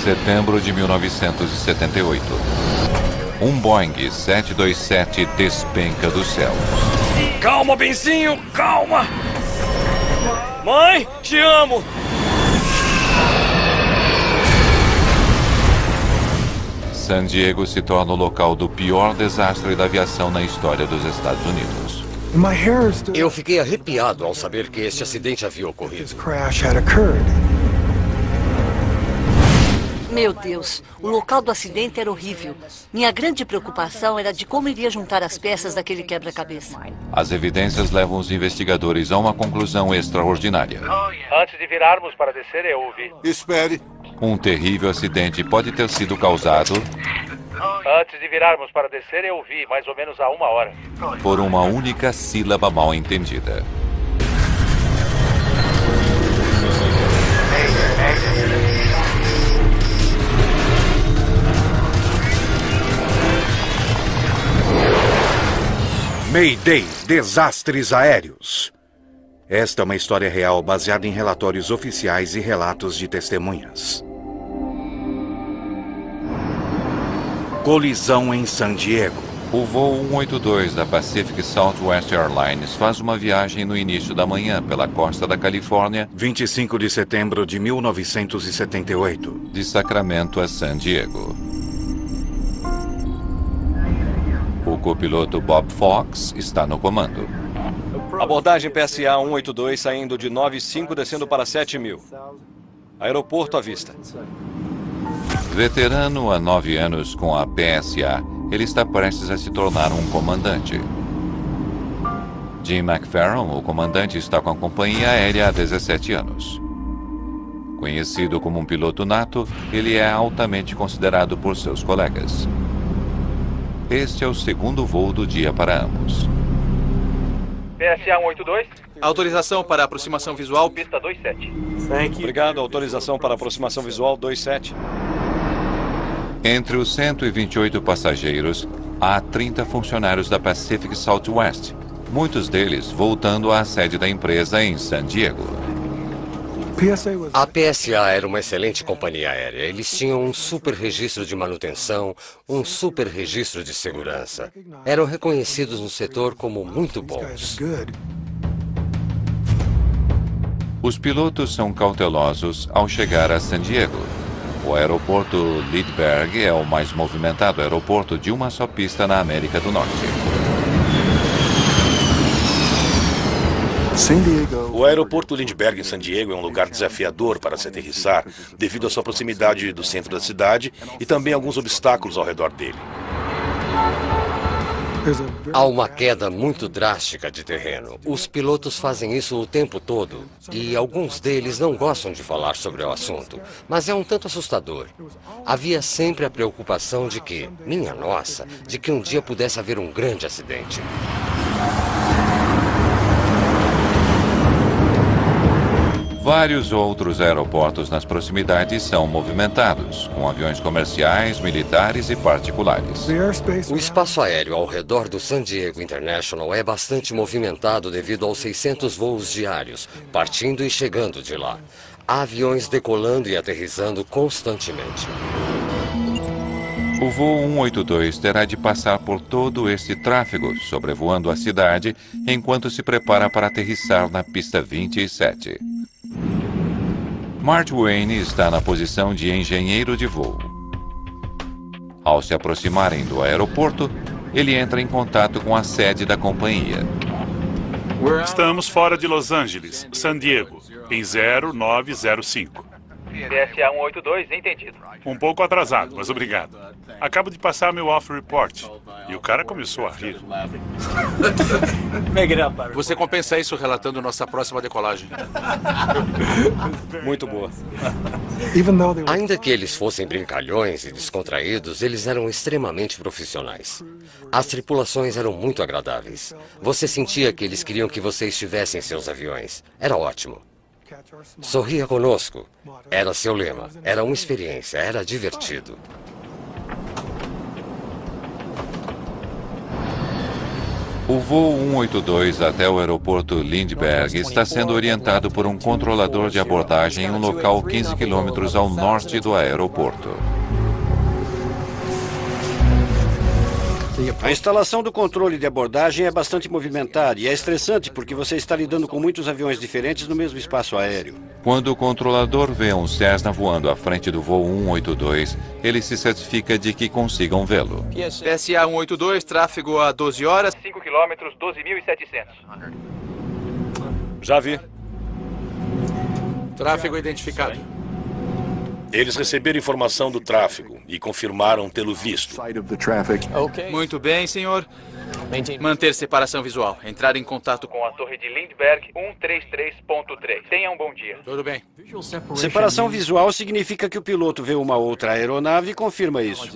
Setembro de 1978. Um Boeing 727 despenca dos céus. Calma, Benzinho, calma! Mãe, te amo! San Diego se torna o local do pior desastre da aviação na história dos Estados Unidos. Eu fiquei arrepiado ao saber que este acidente havia ocorrido. Meu Deus, o local do acidente era horrível. Minha grande preocupação era de como iria juntar as peças daquele quebra-cabeça. As evidências levam os investigadores a uma conclusão extraordinária. Antes de virarmos para descer, eu ouvi. Espere. Um terrível acidente pode ter sido causado Antes de virarmos para descer, eu ouvi, mais ou menos há 1 hora. por uma única sílaba mal entendida. Mayday, desastres aéreos. Esta é uma história real baseada em relatórios oficiais e relatos de testemunhas. Colisão em San Diego. O voo 182 da Pacific Southwest Airlines faz uma viagem no início da manhã pela costa da Califórnia, 25 de setembro de 1978. de Sacramento a San Diego. O copiloto Bob Fox está no comando. Abordagem PSA 182 saindo de 95 descendo para 7.000. Aeroporto à vista. Veterano há 9 anos com a PSA, ele está prestes a se tornar um comandante. Jim McFerron, o comandante, está com a companhia aérea há 17 anos. Conhecido como um piloto nato, ele é altamente considerado por seus colegas. Este é o segundo voo do dia para ambos. PSA 182, Autorização para aproximação visual. pista 27. Obrigado, autorização para aproximação visual 27. Entre os 128 passageiros, há 30 funcionários da Pacific Southwest, muitos deles voltando à sede da empresa em San Diego. A PSA era uma excelente companhia aérea. Eles tinham um super registro de manutenção, um super registro de segurança. Eram reconhecidos no setor como muito bons. Os pilotos são cautelosos ao chegar a San Diego. O aeroporto Lindbergh é o mais movimentado aeroporto de uma só pista na América do Norte. O aeroporto Lindbergh em San Diego é um lugar desafiador para se aterrissar, devido à sua proximidade do centro da cidade e também alguns obstáculos ao redor dele. Há uma queda muito drástica de terreno. Os pilotos fazem isso o tempo todo e alguns deles não gostam de falar sobre o assunto, mas é um tanto assustador. Havia sempre a preocupação de que, minha nossa, de que um dia pudesse haver um grande acidente. Vários outros aeroportos nas proximidades são movimentados, com aviões comerciais, militares e particulares. O espaço aéreo ao redor do San Diego International é bastante movimentado devido aos 600 voos diários, partindo e chegando de lá. Há aviões decolando e aterrissando constantemente. O voo 182 terá de passar por todo este tráfego, sobrevoando a cidade, enquanto se prepara para aterrissar na pista 27. Mart Wayne está na posição de engenheiro de voo. Ao se aproximarem do aeroporto, ele entra em contato com a sede da companhia. Estamos fora de Los Angeles, San Diego, em 0905. PSA 182, entendido. Um pouco atrasado, mas obrigado. Acabo de passar meu off-report e o cara começou a rir. Você compensa isso relatando nossa próxima decolagem. Muito boa. Ainda que eles fossem brincalhões e descontraídos, eles eram extremamente profissionais. As tripulações eram muito agradáveis. Você sentia que eles queriam que você estivesse em seus aviões. Era ótimo. Sorria conosco. Era seu lema. Era uma experiência. Era divertido. O voo 182 até o aeroporto Lindbergh está sendo orientado por um controlador de abordagem em um local 15 quilômetros ao norte do aeroporto. A instalação do controle de abordagem é bastante movimentada e é estressante porque você está lidando com muitos aviões diferentes no mesmo espaço aéreo. Quando o controlador vê um Cessna voando à frente do voo 182, ele se certifica de que consigam vê-lo. PSA 182, tráfego a 12 horas, 5 quilômetros, 12.700. Já vi. Tráfego identificado. Eles receberam informação do tráfego e confirmaram tê-lo visto. Muito bem, senhor. Manter separação visual. Entrar em contato Com a torre de Lindbergh 133.3. Tenha um bom dia. Tudo bem. Separação visual significa que o piloto vê uma outra aeronave e confirma isso.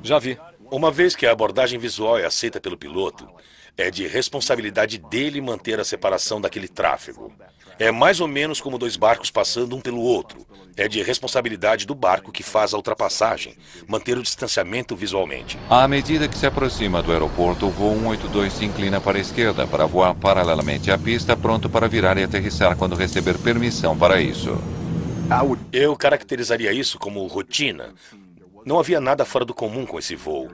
Já vi. Uma vez que a abordagem visual é aceita pelo piloto, é de responsabilidade dele manter a separação daquele tráfego. É mais ou menos como dois barcos passando um pelo outro. É de responsabilidade do barco que faz a ultrapassagem, manter o distanciamento visualmente. À medida que se aproxima do aeroporto, o voo 182 se inclina para a esquerda para voar paralelamente à pista, pronto para virar e aterrissar quando receber permissão para isso. Eu caracterizaria isso como rotina. Não havia nada fora do comum com esse voo.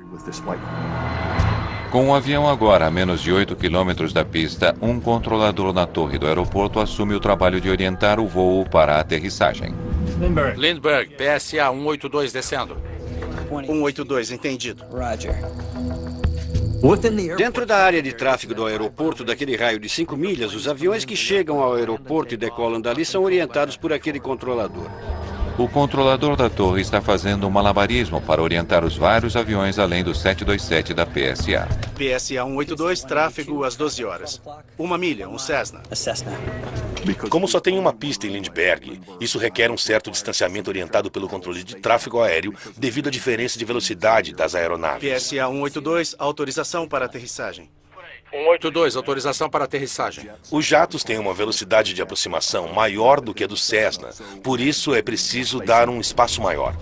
Com o avião agora a menos de 8 quilômetros da pista, um controlador na torre do aeroporto assume o trabalho de orientar o voo para a aterrissagem. Lindbergh, PSA 182 descendo. 182, entendido. Dentro da área de tráfego do aeroporto, daquele raio de 5 milhas, os aviões que chegam ao aeroporto e decolam dali são orientados por aquele controlador. O controlador da torre está fazendo um malabarismo para orientar os vários aviões além do 727 da PSA. PSA 182, tráfego às 12 horas. 1 milha, um Cessna. Como só tem uma pista em Lindbergh, isso requer um certo distanciamento orientado pelo controle de tráfego aéreo devido à diferença de velocidade das aeronaves. PSA 182, autorização para aterrissagem. 182, autorização para aterrissagem. Os jatos têm uma velocidade de aproximação maior do que a do Cessna, por isso é preciso dar um espaço maior.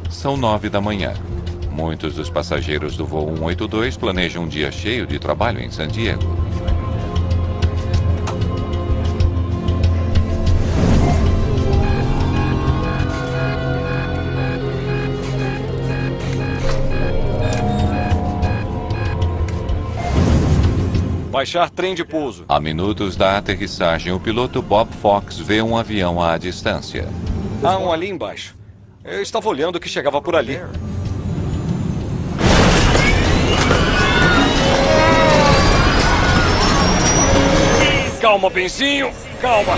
São 9 da manhã. Muitos dos passageiros do voo 182 planejam um dia cheio de trabalho em San Diego. Baixar trem de pouso. A minutos da aterrissagem, o piloto Bob Fox vê um avião à distância. Há um ali embaixo. Eu estava olhando o que chegava por ali. Calma, benzinho. Calma.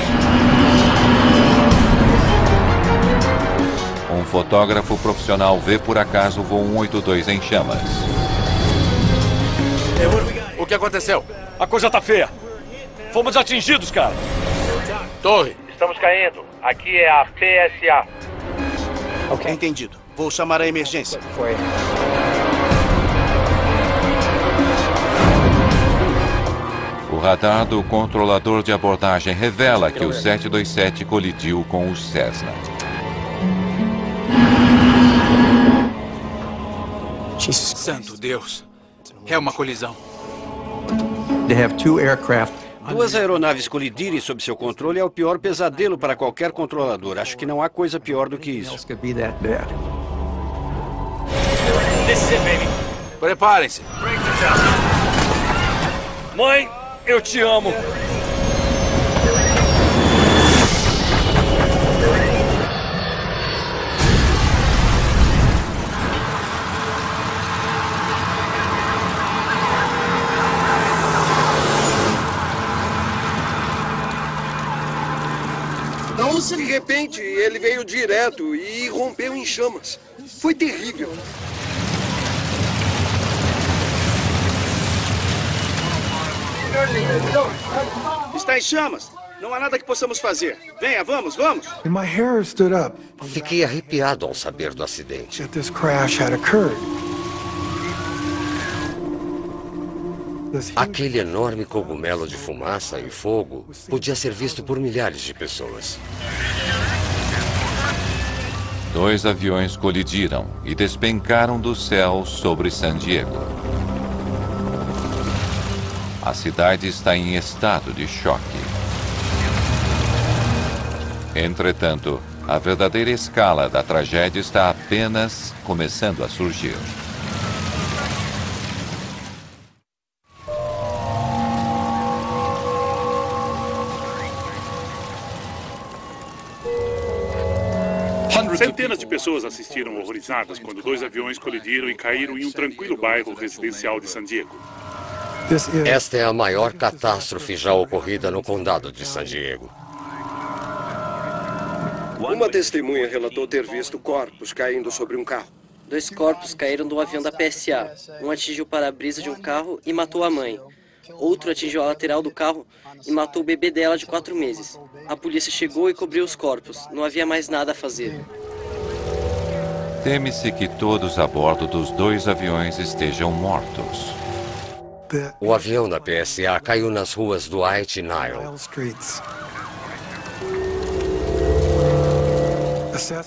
Um fotógrafo profissional vê por acaso o voo 182 em chamas. O que aconteceu? A coisa tá feia. Fomos atingidos, cara. Torre. Estamos caindo. Aqui é a PSA. Entendido. Vou chamar a emergência. O radar do controlador de abordagem revela que o 727 colidiu com o Cessna. Santo Deus. É uma colisão. Duas aeronaves colidirem sob seu controle é o pior pesadelo para qualquer controlador. Acho que não há coisa pior do que isso. Preparem-se. Mãe, eu te amo. De repente, ele veio direto e rompeu em chamas. Foi terrível. Está em chamas. Não há nada que possamos fazer. Venha, vamos. Fiquei arrepiado ao saber do acidente. Aquele enorme cogumelo de fumaça e fogo podia ser visto por milhares de pessoas. 2 aviões colidiram e despencaram do céu sobre San Diego. A cidade está em estado de choque. Entretanto, a verdadeira escala da tragédia está apenas começando a surgir. Centenas de pessoas assistiram horrorizadas quando 2 aviões colidiram e caíram em um tranquilo bairro residencial de San Diego. Esta é a maior catástrofe já ocorrida no condado de San Diego. Uma testemunha relatou ter visto corpos caindo sobre um carro. 2 corpos caíram do avião da PSA. Um atingiu o para-brisa de um carro e matou a mãe. Outro atingiu a lateral do carro e matou o bebê dela de 4 meses. A polícia chegou e cobriu os corpos. Não havia mais nada a fazer. Teme-se que todos a bordo dos 2 aviões estejam mortos. O avião da PSA caiu nas ruas do White Nile.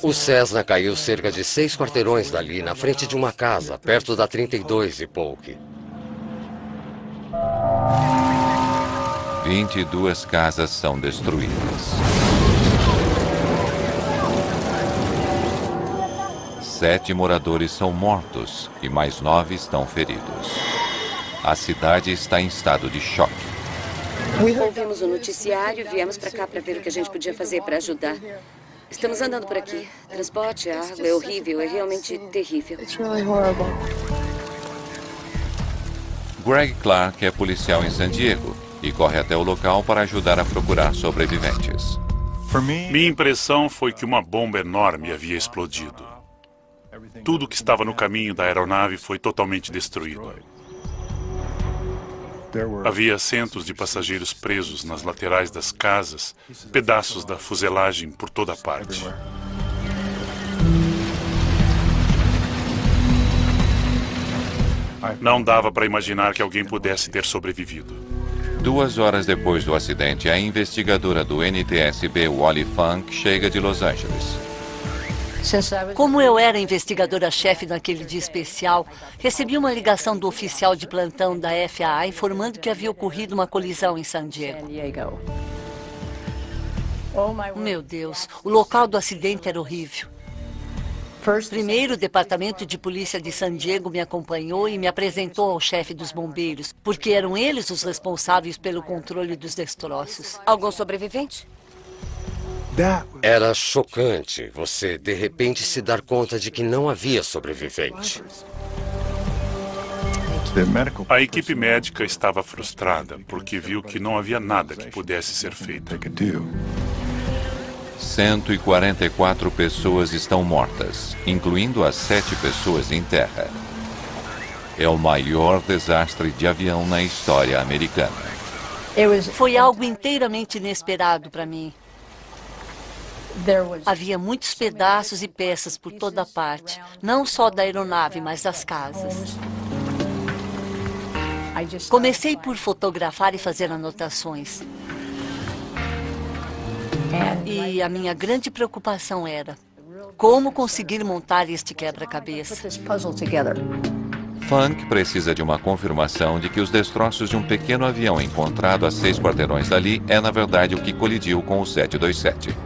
O Cessna caiu cerca de 6 quarteirões dali, na frente de uma casa, perto da 32 e Polk. 22 casas são destruídas. 7 moradores são mortos e mais 9 estão feridos. A cidade está em estado de choque. Ouvimos o noticiário e viemos para cá para ver o que a gente podia fazer para ajudar. Estamos andando por aqui. Transporte, água, é horrível, é realmente terrível. Greg Clark é policial em San Diego e corre até o local para ajudar a procurar sobreviventes. Minha impressão foi que uma bomba enorme havia explodido. Tudo que estava no caminho da aeronave foi totalmente destruído. Havia centos de passageiros presos nas laterais das casas, pedaços da fuselagem por toda parte. Não dava para imaginar que alguém pudesse ter sobrevivido. 2 horas depois do acidente, a investigadora do NTSB, Wally Funk, chega de Los Angeles. Como eu era investigadora-chefe naquele dia especial, recebi uma ligação do oficial de plantão da FAA informando que havia ocorrido uma colisão em San Diego. Meu Deus, o local do acidente era horrível. Primeiro, o Departamento de Polícia de San Diego me acompanhou e me apresentou ao chefe dos bombeiros, porque eram eles os responsáveis pelo controle dos destroços. Algum sobrevivente? Era chocante você, de repente, se dar conta de que não havia sobrevivente. A equipe médica estava frustrada porque viu que não havia nada que pudesse ser feito. 144 pessoas estão mortas, incluindo as 7 pessoas em terra. É o maior desastre de avião na história americana. Foi algo inteiramente inesperado para mim. Havia muitos pedaços e peças por toda parte, não só da aeronave, mas das casas. Comecei por fotografar e fazer anotações. E a minha grande preocupação era como conseguir montar este quebra-cabeça. Funk precisa de uma confirmação de que os destroços de um pequeno avião encontrado a 6 quarteirões dali é, na verdade, o que colidiu com o 727.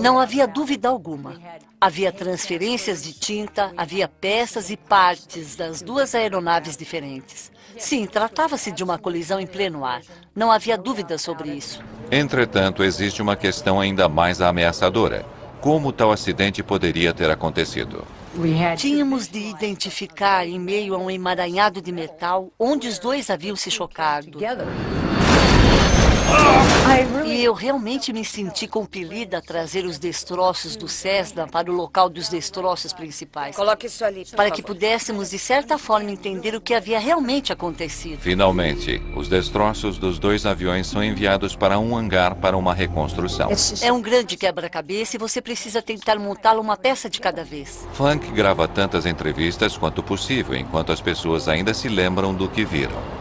Não havia dúvida alguma. Havia transferências de tinta, havia peças e partes das 2 aeronaves diferentes. Sim, tratava-se de uma colisão em pleno ar. Não havia dúvida sobre isso. Entretanto, existe uma questão ainda mais ameaçadora. Como tal acidente poderia ter acontecido? Tínhamos de identificar, em meio a um emaranhado de metal, onde os 2 haviam se chocado. E eu realmente me senti compelida a trazer os destroços do Cessna para o local dos destroços principais. Coloque isso ali, para que pudéssemos, de certa forma, entender o que havia realmente acontecido. Finalmente, os destroços dos 2 aviões são enviados para um hangar para uma reconstrução. É um grande quebra-cabeça e você precisa tentar montá-lo uma peça de cada vez. Funk grava tantas entrevistas quanto possível, enquanto as pessoas ainda se lembram do que viram.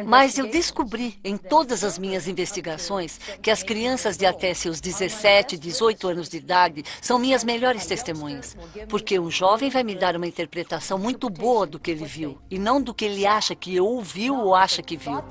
Mas eu descobri em todas as minhas investigações que as crianças de até seus 17, 18 anos de idade são minhas melhores testemunhas. Porque um jovem vai me dar uma interpretação muito boa do que ele viu, e não do que ele acha que ouviu ou acha que viu.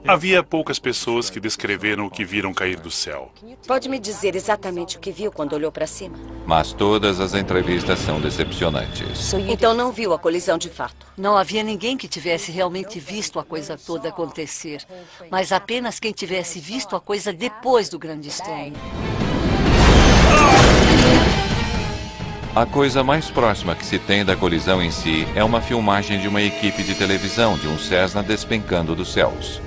Havia poucas pessoas que descreveram o que viram cair do céu. Pode me dizer exatamente o que viu quando olhou para cima? Mas todas as entrevistas são decepcionantes. Então não viu a colisão de fato? Não havia ninguém que tivesse realmente visto a coisa toda acontecer, mas apenas quem tivesse visto a coisa depois do grande estrondo. A coisa mais próxima que se tem da colisão em si é uma filmagem de uma equipe de televisão de um Cessna despencando dos céus.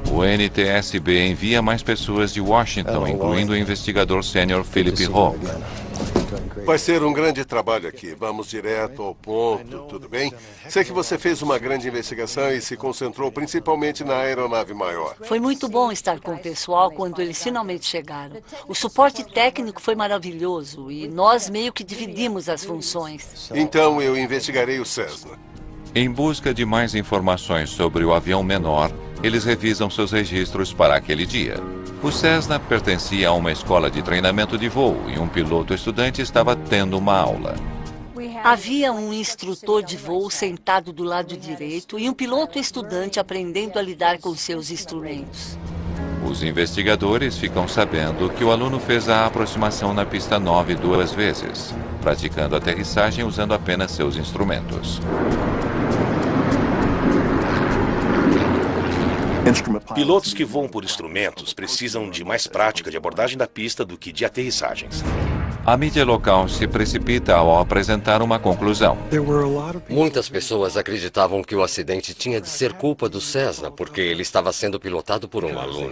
O NTSB envia mais pessoas de Washington, incluindo o investigador sênior Philip Hogg. Vai ser um grande trabalho aqui. Vamos direto ao ponto, tudo bem? Sei que você fez uma grande investigação e se concentrou principalmente na aeronave maior. Foi muito bom estar com o pessoal quando eles finalmente chegaram. O suporte técnico foi maravilhoso e nós meio que dividimos as funções. Então eu investigarei o Cessna. Em busca de mais informações sobre o avião menor, eles revisam seus registros para aquele dia. O Cessna pertencia a uma escola de treinamento de voo e um piloto estudante estava tendo uma aula. Havia um instrutor de voo sentado do lado direito e um piloto estudante aprendendo a lidar com seus instrumentos. Os investigadores ficam sabendo que o aluno fez a aproximação na pista 9 2 vezes, praticando a aterrissagem usando apenas seus instrumentos. Pilotos que voam por instrumentos precisam de mais prática de abordagem da pista do que de aterrissagens. A mídia local se precipita ao apresentar uma conclusão. Muitas pessoas acreditavam que o acidente tinha de ser culpa do Cessna, porque ele estava sendo pilotado por um aluno.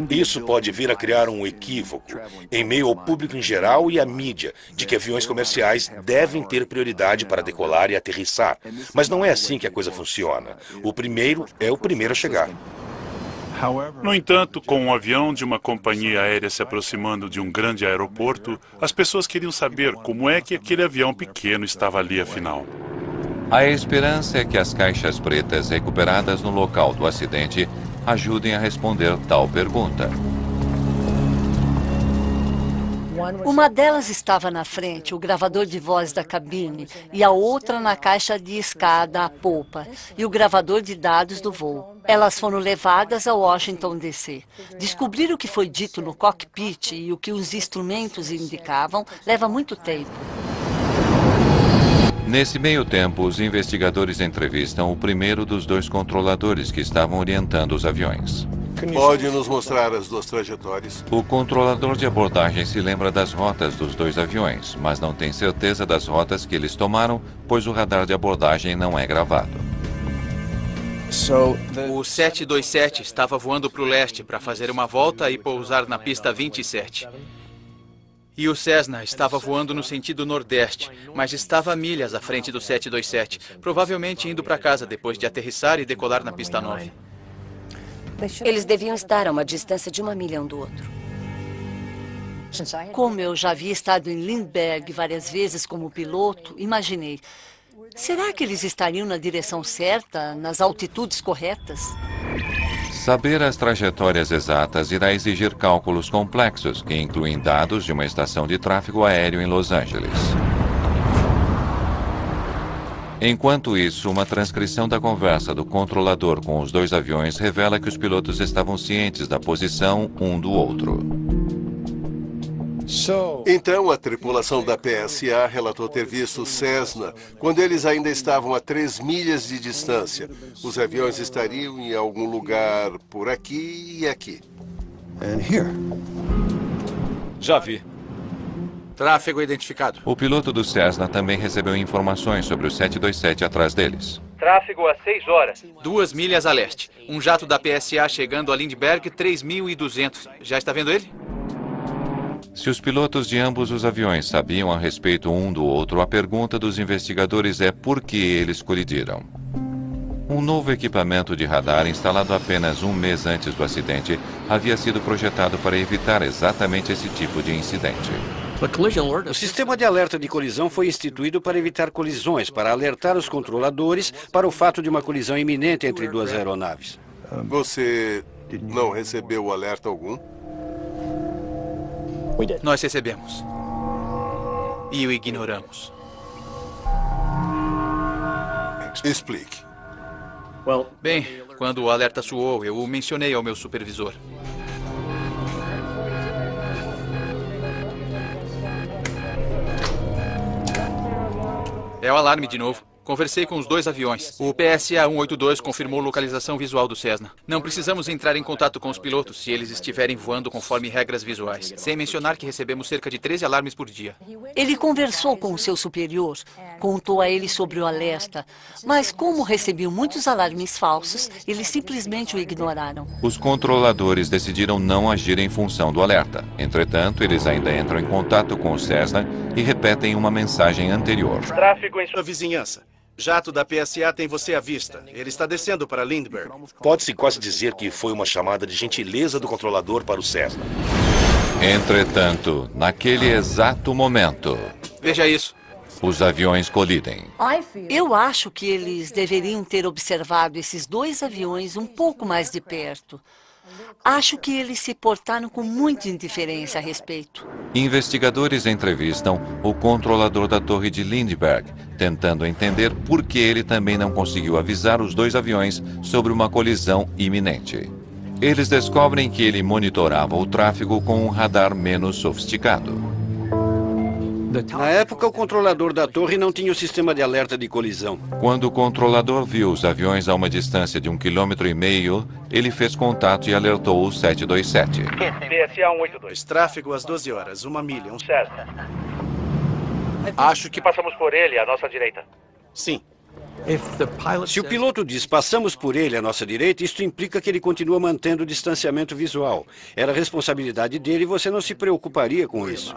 Isso pode vir a criar um equívoco em meio ao público em geral e à mídia de que aviões comerciais devem ter prioridade para decolar e aterrissar. Mas não é assim que a coisa funciona. O primeiro é o primeiro a chegar. No entanto, com um avião de uma companhia aérea se aproximando de um grande aeroporto, as pessoas queriam saber como é que aquele avião pequeno estava ali afinal. A esperança é que as caixas pretas recuperadas no local do acidente ajudem a responder tal pergunta. Uma delas estava na frente, o gravador de voz da cabine, e a outra na caixa de escada à polpa, e o gravador de dados do voo. Elas foram levadas a Washington, D.C. Descobrir o que foi dito no cockpit e o que os instrumentos indicavam leva muito tempo. Nesse meio tempo, os investigadores entrevistam o primeiro dos dois controladores que estavam orientando os aviões. Pode nos mostrar as duas trajetórias? O controlador de abordagem se lembra das rotas dos dois aviões, mas não tem certeza das rotas que eles tomaram, pois o radar de abordagem não é gravado. O 727 estava voando para o leste para fazer uma volta e pousar na pista 27. E o Cessna estava voando no sentido nordeste, mas estava a milhas à frente do 727, provavelmente indo para casa depois de aterrissar e decolar na pista 9. Eles deviam estar a uma distância de 1 milha um do outro. Como eu já havia estado em Lindbergh várias vezes como piloto, imaginei, será que eles estariam na direção certa, nas altitudes corretas? Saber as trajetórias exatas irá exigir cálculos complexos, que incluem dados de uma estação de tráfego aéreo em Los Angeles. Enquanto isso, uma transcrição da conversa do controlador com os dois aviões revela que os pilotos estavam cientes da posição um do outro. Então, a tripulação da PSA relatou ter visto o Cessna quando eles ainda estavam a 3 milhas de distância. Os aviões estariam em algum lugar por aqui e aqui. Já vi. Tráfego identificado. O piloto do Cessna também recebeu informações sobre o 727 atrás deles. Tráfego a 6 horas. 2 milhas a leste. Um jato da PSA chegando a Lindbergh, 3.200. Já está vendo ele? Se os pilotos de ambos os aviões sabiam a respeito um do outro, a pergunta dos investigadores é por que eles colidiram. Um novo equipamento de radar instalado apenas um mês antes do acidente havia sido projetado para evitar exatamente esse tipo de incidente. O sistema de alerta de colisão foi instituído para evitar colisões, para alertar os controladores para o fato de uma colisão iminente entre duas aeronaves. Você não recebeu alerta algum? Nós recebemos. E o ignoramos. Explique. Bem, quando o alerta soou, eu o mencionei ao meu supervisor. É o alarme de novo. Conversei com os dois aviões. O PSA 182 confirmou localização visual do Cessna. Não precisamos entrar em contato com os pilotos se eles estiverem voando conforme regras visuais. Sem mencionar que recebemos cerca de 13 alarmes por dia. Ele conversou com o seu superior, contou a ele sobre o alerta, mas como recebiam muitos alarmes falsos, eles simplesmente o ignoraram. Os controladores decidiram não agir em função do alerta. Entretanto, eles ainda entram em contato com o Cessna e repetem uma mensagem anterior. Tráfego em sua vizinhança. Jato da PSA tem você à vista. Ele está descendo para Lindbergh. Pode-se quase dizer que foi uma chamada de gentileza do controlador para o Cessna. Entretanto, naquele exato momento... Veja isso. Os aviões colidem. Eu acho que eles deveriam ter observado esses dois aviões um pouco mais de perto. Acho que eles se portaram com muita indiferença a respeito. Investigadores entrevistam o controlador da torre de Lindbergh, tentando entender por que ele também não conseguiu avisar os dois aviões sobre uma colisão iminente. Eles descobrem que ele monitorava o tráfego com um radar menos sofisticado. Na época, o controlador da torre não tinha o sistema de alerta de colisão. Quando o controlador viu os aviões a uma distância de 1,5 km, ele fez contato e alertou o 727. PSA 182. Tráfego às 12 horas, 1 milha, Cessna. Acho que Passamos por ele, à nossa direita. sim. Se o piloto diz passamos por ele à nossa direita, isto implica que ele continua mantendo o distanciamento visual. Era responsabilidade dele e você não se preocuparia com isso.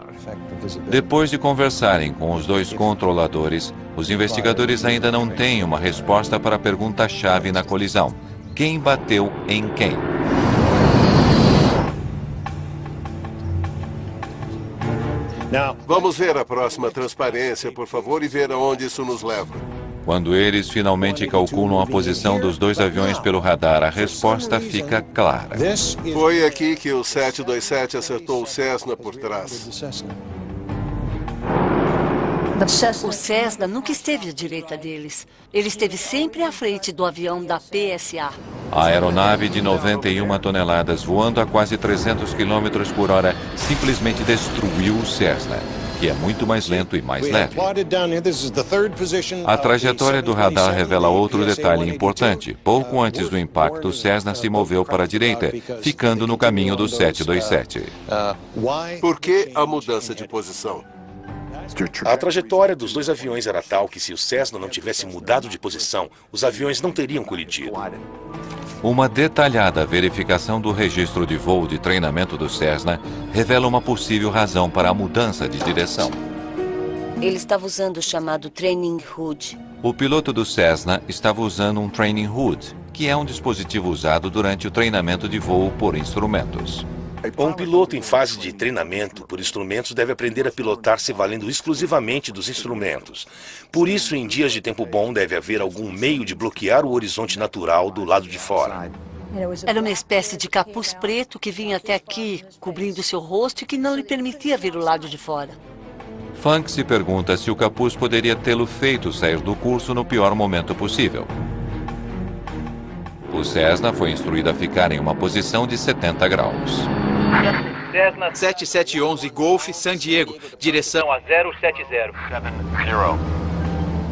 Depois de conversarem com os dois controladores, os investigadores ainda não têm uma resposta para a pergunta-chave na colisão. Quem bateu em quem? Vamos ver a próxima transparência, por favor, e ver aonde isso nos leva. Quando eles finalmente calculam a posição dos dois aviões pelo radar, a resposta fica clara. Foi aqui que o 727 acertou o Cessna por trás. O Cessna nunca esteve à direita deles. Ele esteve sempre à frente do avião da PSA. A aeronave de 91 toneladas, voando a quase 300 km por hora, simplesmente destruiu o Cessna, que é muito mais lento e mais leve. A trajetória do radar revela outro detalhe importante. Pouco antes do impacto, o Cessna se moveu para a direita, ficando no caminho do 727. Por que a mudança de posição? A trajetória dos dois aviões era tal que se o Cessna não tivesse mudado de posição, os aviões não teriam colidido. Uma detalhada verificação do registro de voo de treinamento do Cessna revela uma possível razão para a mudança de direção. Ele estava usando o chamado Training Hood. O piloto do Cessna estava usando um Training Hood, que é um dispositivo usado durante o treinamento de voo por instrumentos. Um piloto em fase de treinamento por instrumentos deve aprender a pilotar se valendo exclusivamente dos instrumentos. Por isso, em dias de tempo bom, deve haver algum meio de bloquear o horizonte natural do lado de fora. Era uma espécie de capuz preto que vinha até aqui, cobrindo seu rosto e que não lhe permitia ver o lado de fora. Funk se pergunta se o capuz poderia tê-lo feito sair do curso no pior momento possível. O Cessna foi instruído a ficar em uma posição de 70 graus. Cessna 7711 Golf San Diego, direção a 070.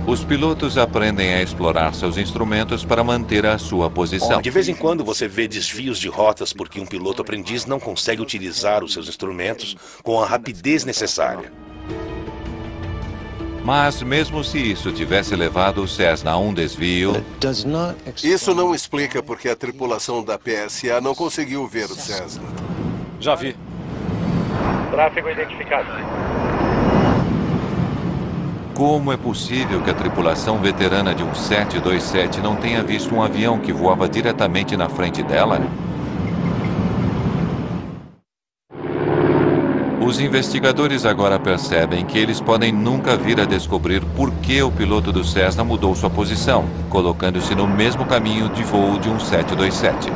Os pilotos aprendem a explorar seus instrumentos para manter a sua posição. De vez em quando você vê desvios de rotas porque um piloto aprendiz não consegue utilizar os seus instrumentos com a rapidez necessária. Mas mesmo se isso tivesse levado o Cessna a um desvio... Isso não explica porque a tripulação da PSA não conseguiu ver o Cessna. Já vi. Tráfego identificado. Como é possível que a tripulação veterana de um 727 não tenha visto um avião que voava diretamente na frente dela? Os investigadores agora percebem que eles podem nunca vir a descobrir por que o piloto do Cessna mudou sua posição, colocando-se no mesmo caminho de voo de um 727.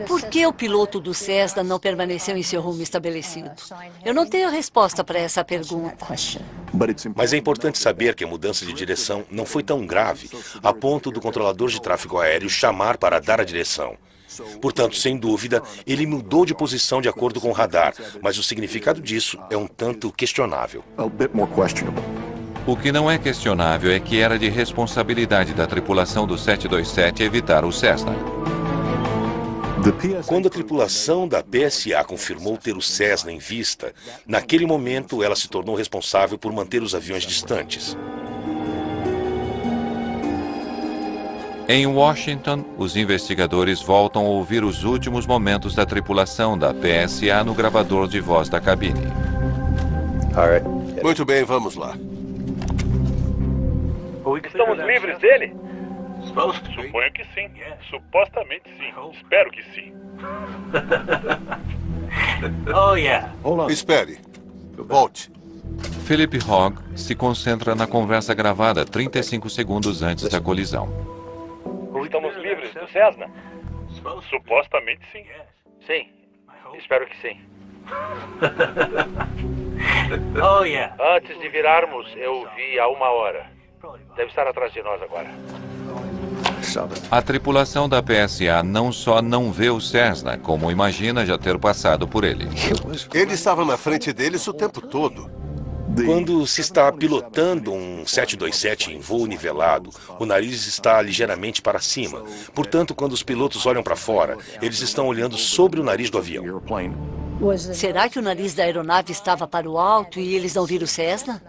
Por que o piloto do Cessna não permaneceu em seu rumo estabelecido? Eu não tenho resposta para essa pergunta. Mas é importante saber que a mudança de direção não foi tão grave a ponto do controlador de tráfego aéreo chamar para dar a direção. Portanto, sem dúvida, ele mudou de posição de acordo com o radar, mas o significado disso é um tanto questionável. O que não é questionável é que era de responsabilidade da tripulação do 727 evitar o Cessna. Quando a tripulação da PSA confirmou ter o Cessna em vista, naquele momento ela se tornou responsável por manter os aviões distantes. Em Washington, os investigadores voltam a ouvir os últimos momentos da tripulação da PSA no gravador de voz da cabine. Muito bem, vamos lá. Estamos livres dele? Suponho que sim. Supostamente sim. Espero que sim. Espere. Volte. Philip Hogg se concentra na conversa gravada 35 segundos antes da colisão. Estamos livres do Cessna? Supostamente sim. Sim. Espero que sim. Antes de virarmos, eu vi há 1 hora. Deve estar atrás de nós agora. A tripulação da PSA não só não vê o Cessna, como imagina já ter passado por ele. Ele estava na frente deles o tempo todo. Quando se está pilotando um 727 em voo nivelado, o nariz está ligeiramente para cima. Portanto, quando os pilotos olham para fora, eles estão olhando sobre o nariz do avião. Será que o nariz da aeronave estava para o alto e eles não viram o Cessna?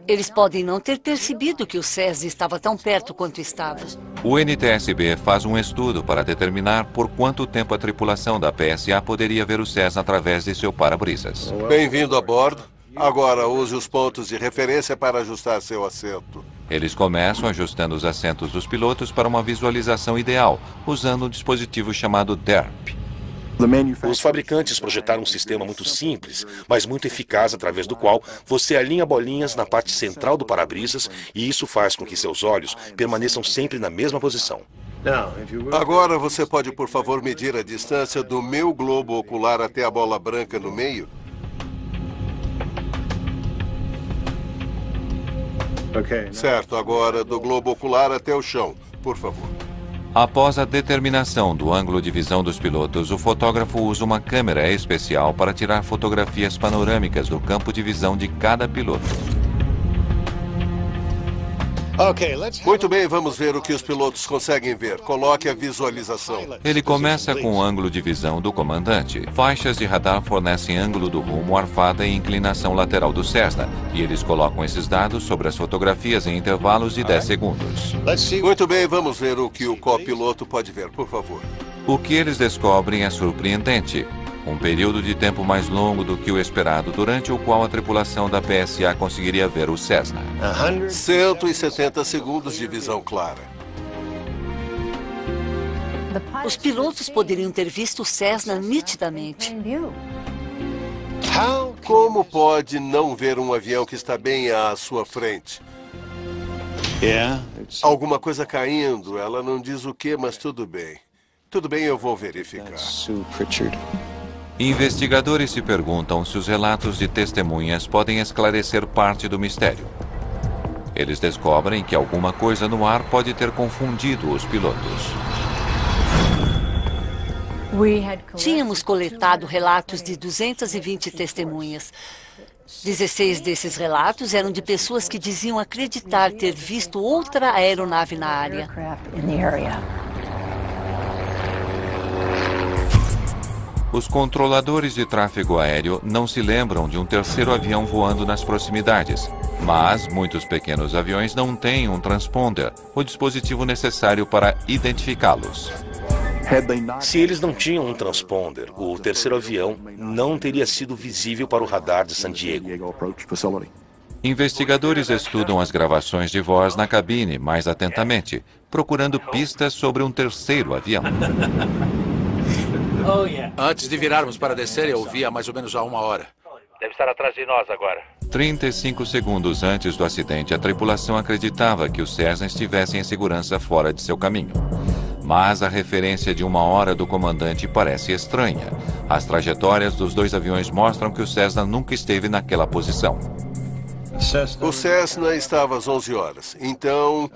Eles podem não ter percebido que o Cessna estava tão perto quanto estava. O NTSB faz um estudo para determinar por quanto tempo a tripulação da PSA poderia ver o Cessna através de seu para-brisas. Bem-vindo a bordo. Agora use os pontos de referência para ajustar seu assento. Eles começam ajustando os assentos dos pilotos para uma visualização ideal, usando um dispositivo chamado DERP. Os fabricantes projetaram um sistema muito simples, mas muito eficaz, através do qual você alinha bolinhas na parte central do para-brisas e isso faz com que seus olhos permaneçam sempre na mesma posição. Agora você pode, por favor, medir a distância do meu globo ocular até a bola branca no meio? Certo, agora do globo ocular até o chão, por favor. Após a determinação do ângulo de visão dos pilotos, o fotógrafo usa uma câmera especial para tirar fotografias panorâmicas do campo de visão de cada piloto. Muito bem, vamos ver o que os pilotos conseguem ver. Coloque a visualização. Ele começa com o ângulo de visão do comandante. Faixas de radar fornecem ângulo do rumo, arfada e inclinação lateral do Cessna, e eles colocam esses dados sobre as fotografias em intervalos de 10 segundos. Muito bem, vamos ver o que o copiloto pode ver, por favor. O que eles descobrem é surpreendente. Um período de tempo mais longo do que o esperado, durante o qual a tripulação da PSA conseguiria ver o Cessna. 170 segundos de visão clara. Os pilotos poderiam ter visto o Cessna nitidamente. Como pode não ver um avião que está bem à sua frente? Alguma coisa caindo, ela não diz o que, mas tudo bem. Tudo bem, eu vou verificar. Investigadores se perguntam se os relatos de testemunhas podem esclarecer parte do mistério. Eles descobrem que alguma coisa no ar pode ter confundido os pilotos. Tínhamos coletado relatos de 220 testemunhas. 16 desses relatos eram de pessoas que diziam acreditar ter visto outra aeronave na área. Os controladores de tráfego aéreo não se lembram de um terceiro avião voando nas proximidades, mas muitos pequenos aviões não têm um transponder, o dispositivo necessário para identificá-los. Se eles não tinham um transponder, o terceiro avião não teria sido visível para o radar de San Diego. Investigadores estudam as gravações de voz na cabine mais atentamente, procurando pistas sobre um terceiro avião. Antes de virarmos para descer, eu vi há mais ou menos 1 hora. Deve estar atrás de nós agora. 35 segundos antes do acidente, a tripulação acreditava que o Cessna estivesse em segurança fora de seu caminho. Mas a referência de 1 hora do comandante parece estranha. As trajetórias dos dois aviões mostram que o Cessna nunca esteve naquela posição. O Cessna estava às 11 horas. Então,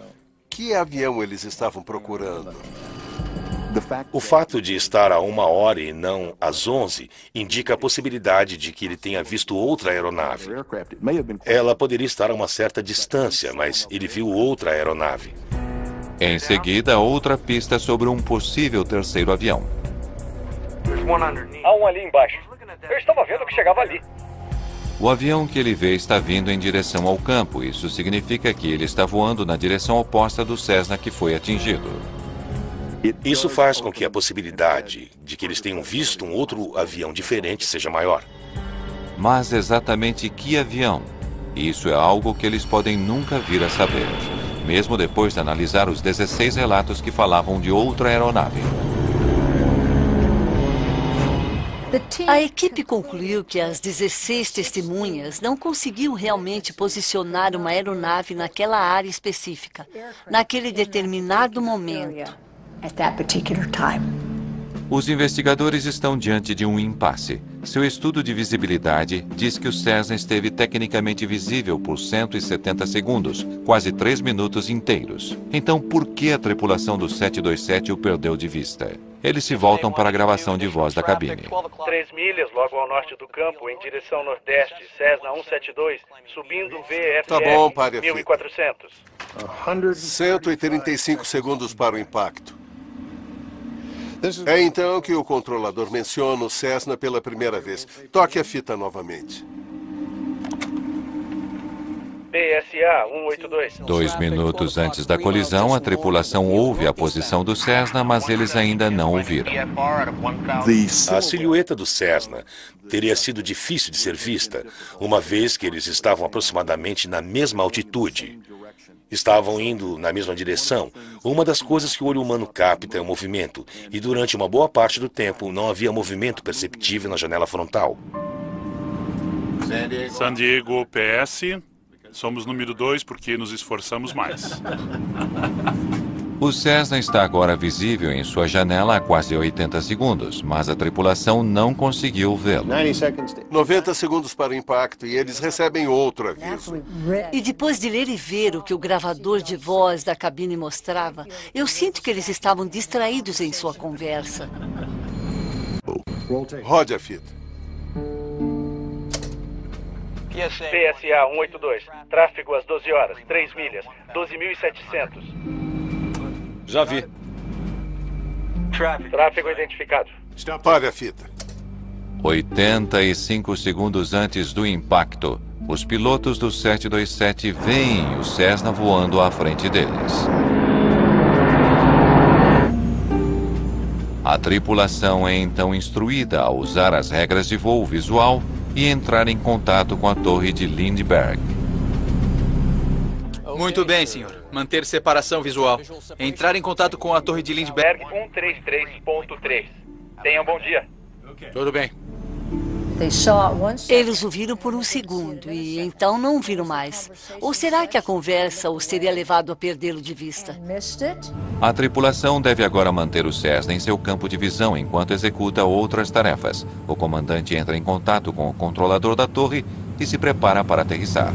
que avião eles estavam procurando? O fato de estar a 1 hora e não às 11 indica a possibilidade de que ele tenha visto outra aeronave. Ela poderia estar a uma certa distância, mas ele viu outra aeronave. Em seguida, outra pista sobre um possível terceiro avião. Há um ali embaixo. Eu estava vendo que chegava ali. O avião que ele vê está vindo em direção ao campo. Isso significa que ele está voando na direção oposta do Cessna que foi atingido. Isso faz com que a possibilidade de que eles tenham visto um outro avião diferente seja maior. Mas exatamente que avião? Isso é algo que eles podem nunca vir a saber, mesmo depois de analisar os 16 relatos que falavam de outra aeronave. A equipe concluiu que as 16 testemunhas não conseguiam realmente posicionar uma aeronave naquela área específica, naquele determinado momento. Os investigadores estão diante de um impasse. Seu estudo de visibilidade diz que o Cessna esteve tecnicamente visível por 170 segundos, quase 3 minutos inteiros. Então, por que a tripulação do 727 o perdeu de vista? Eles se voltam para a gravação de voz da cabine. 3 milhas logo ao norte do campo, em direção nordeste, Cessna 172, subindo VFR Tá bom, pare a fita. 1400. 135 segundos para o impacto. É então que o controlador menciona o Cessna pela primeira vez. Toque a fita novamente. PSA 182. 2 minutos antes da colisão, a tripulação ouve a posição do Cessna, mas eles ainda não o viram. A silhueta do Cessna teria sido difícil de ser vista, uma vez que eles estavam aproximadamente na mesma altitude. Estavam indo na mesma direção. Uma das coisas que o olho humano capta é o movimento, e durante uma boa parte do tempo não havia movimento perceptível na janela frontal. San Diego PS, somos número 2 porque nos esforçamos mais. O Cessna está agora visível em sua janela há quase 80 segundos, mas a tripulação não conseguiu vê-lo. 90 segundos para o impacto e eles recebem outro aviso. E depois de ler e ver o que o gravador de voz da cabine mostrava, eu sinto que eles estavam distraídos em sua conversa. Rode a fita. PSA 182, tráfego às 12 horas, 3 milhas, 12.700. Já vi. Tráfego identificado. Pare a fita. 85 segundos antes do impacto, os pilotos do 727 veem o Cessna voando à frente deles. A tripulação é então instruída a usar as regras de voo visual e entrar em contato com a torre de Lindbergh. Muito bem, senhor. Manter separação visual. Entrar em contato com a torre de Lindbergh. 133.3. Tenha um bom dia. Tudo bem. Eles o viram por um segundo e então não o viram mais. Ou será que a conversa os teria levado a perdê-lo de vista? A tripulação deve agora manter o Cessna em seu campo de visão enquanto executa outras tarefas. O comandante entra em contato com o controlador da torre e se prepara para aterrissar.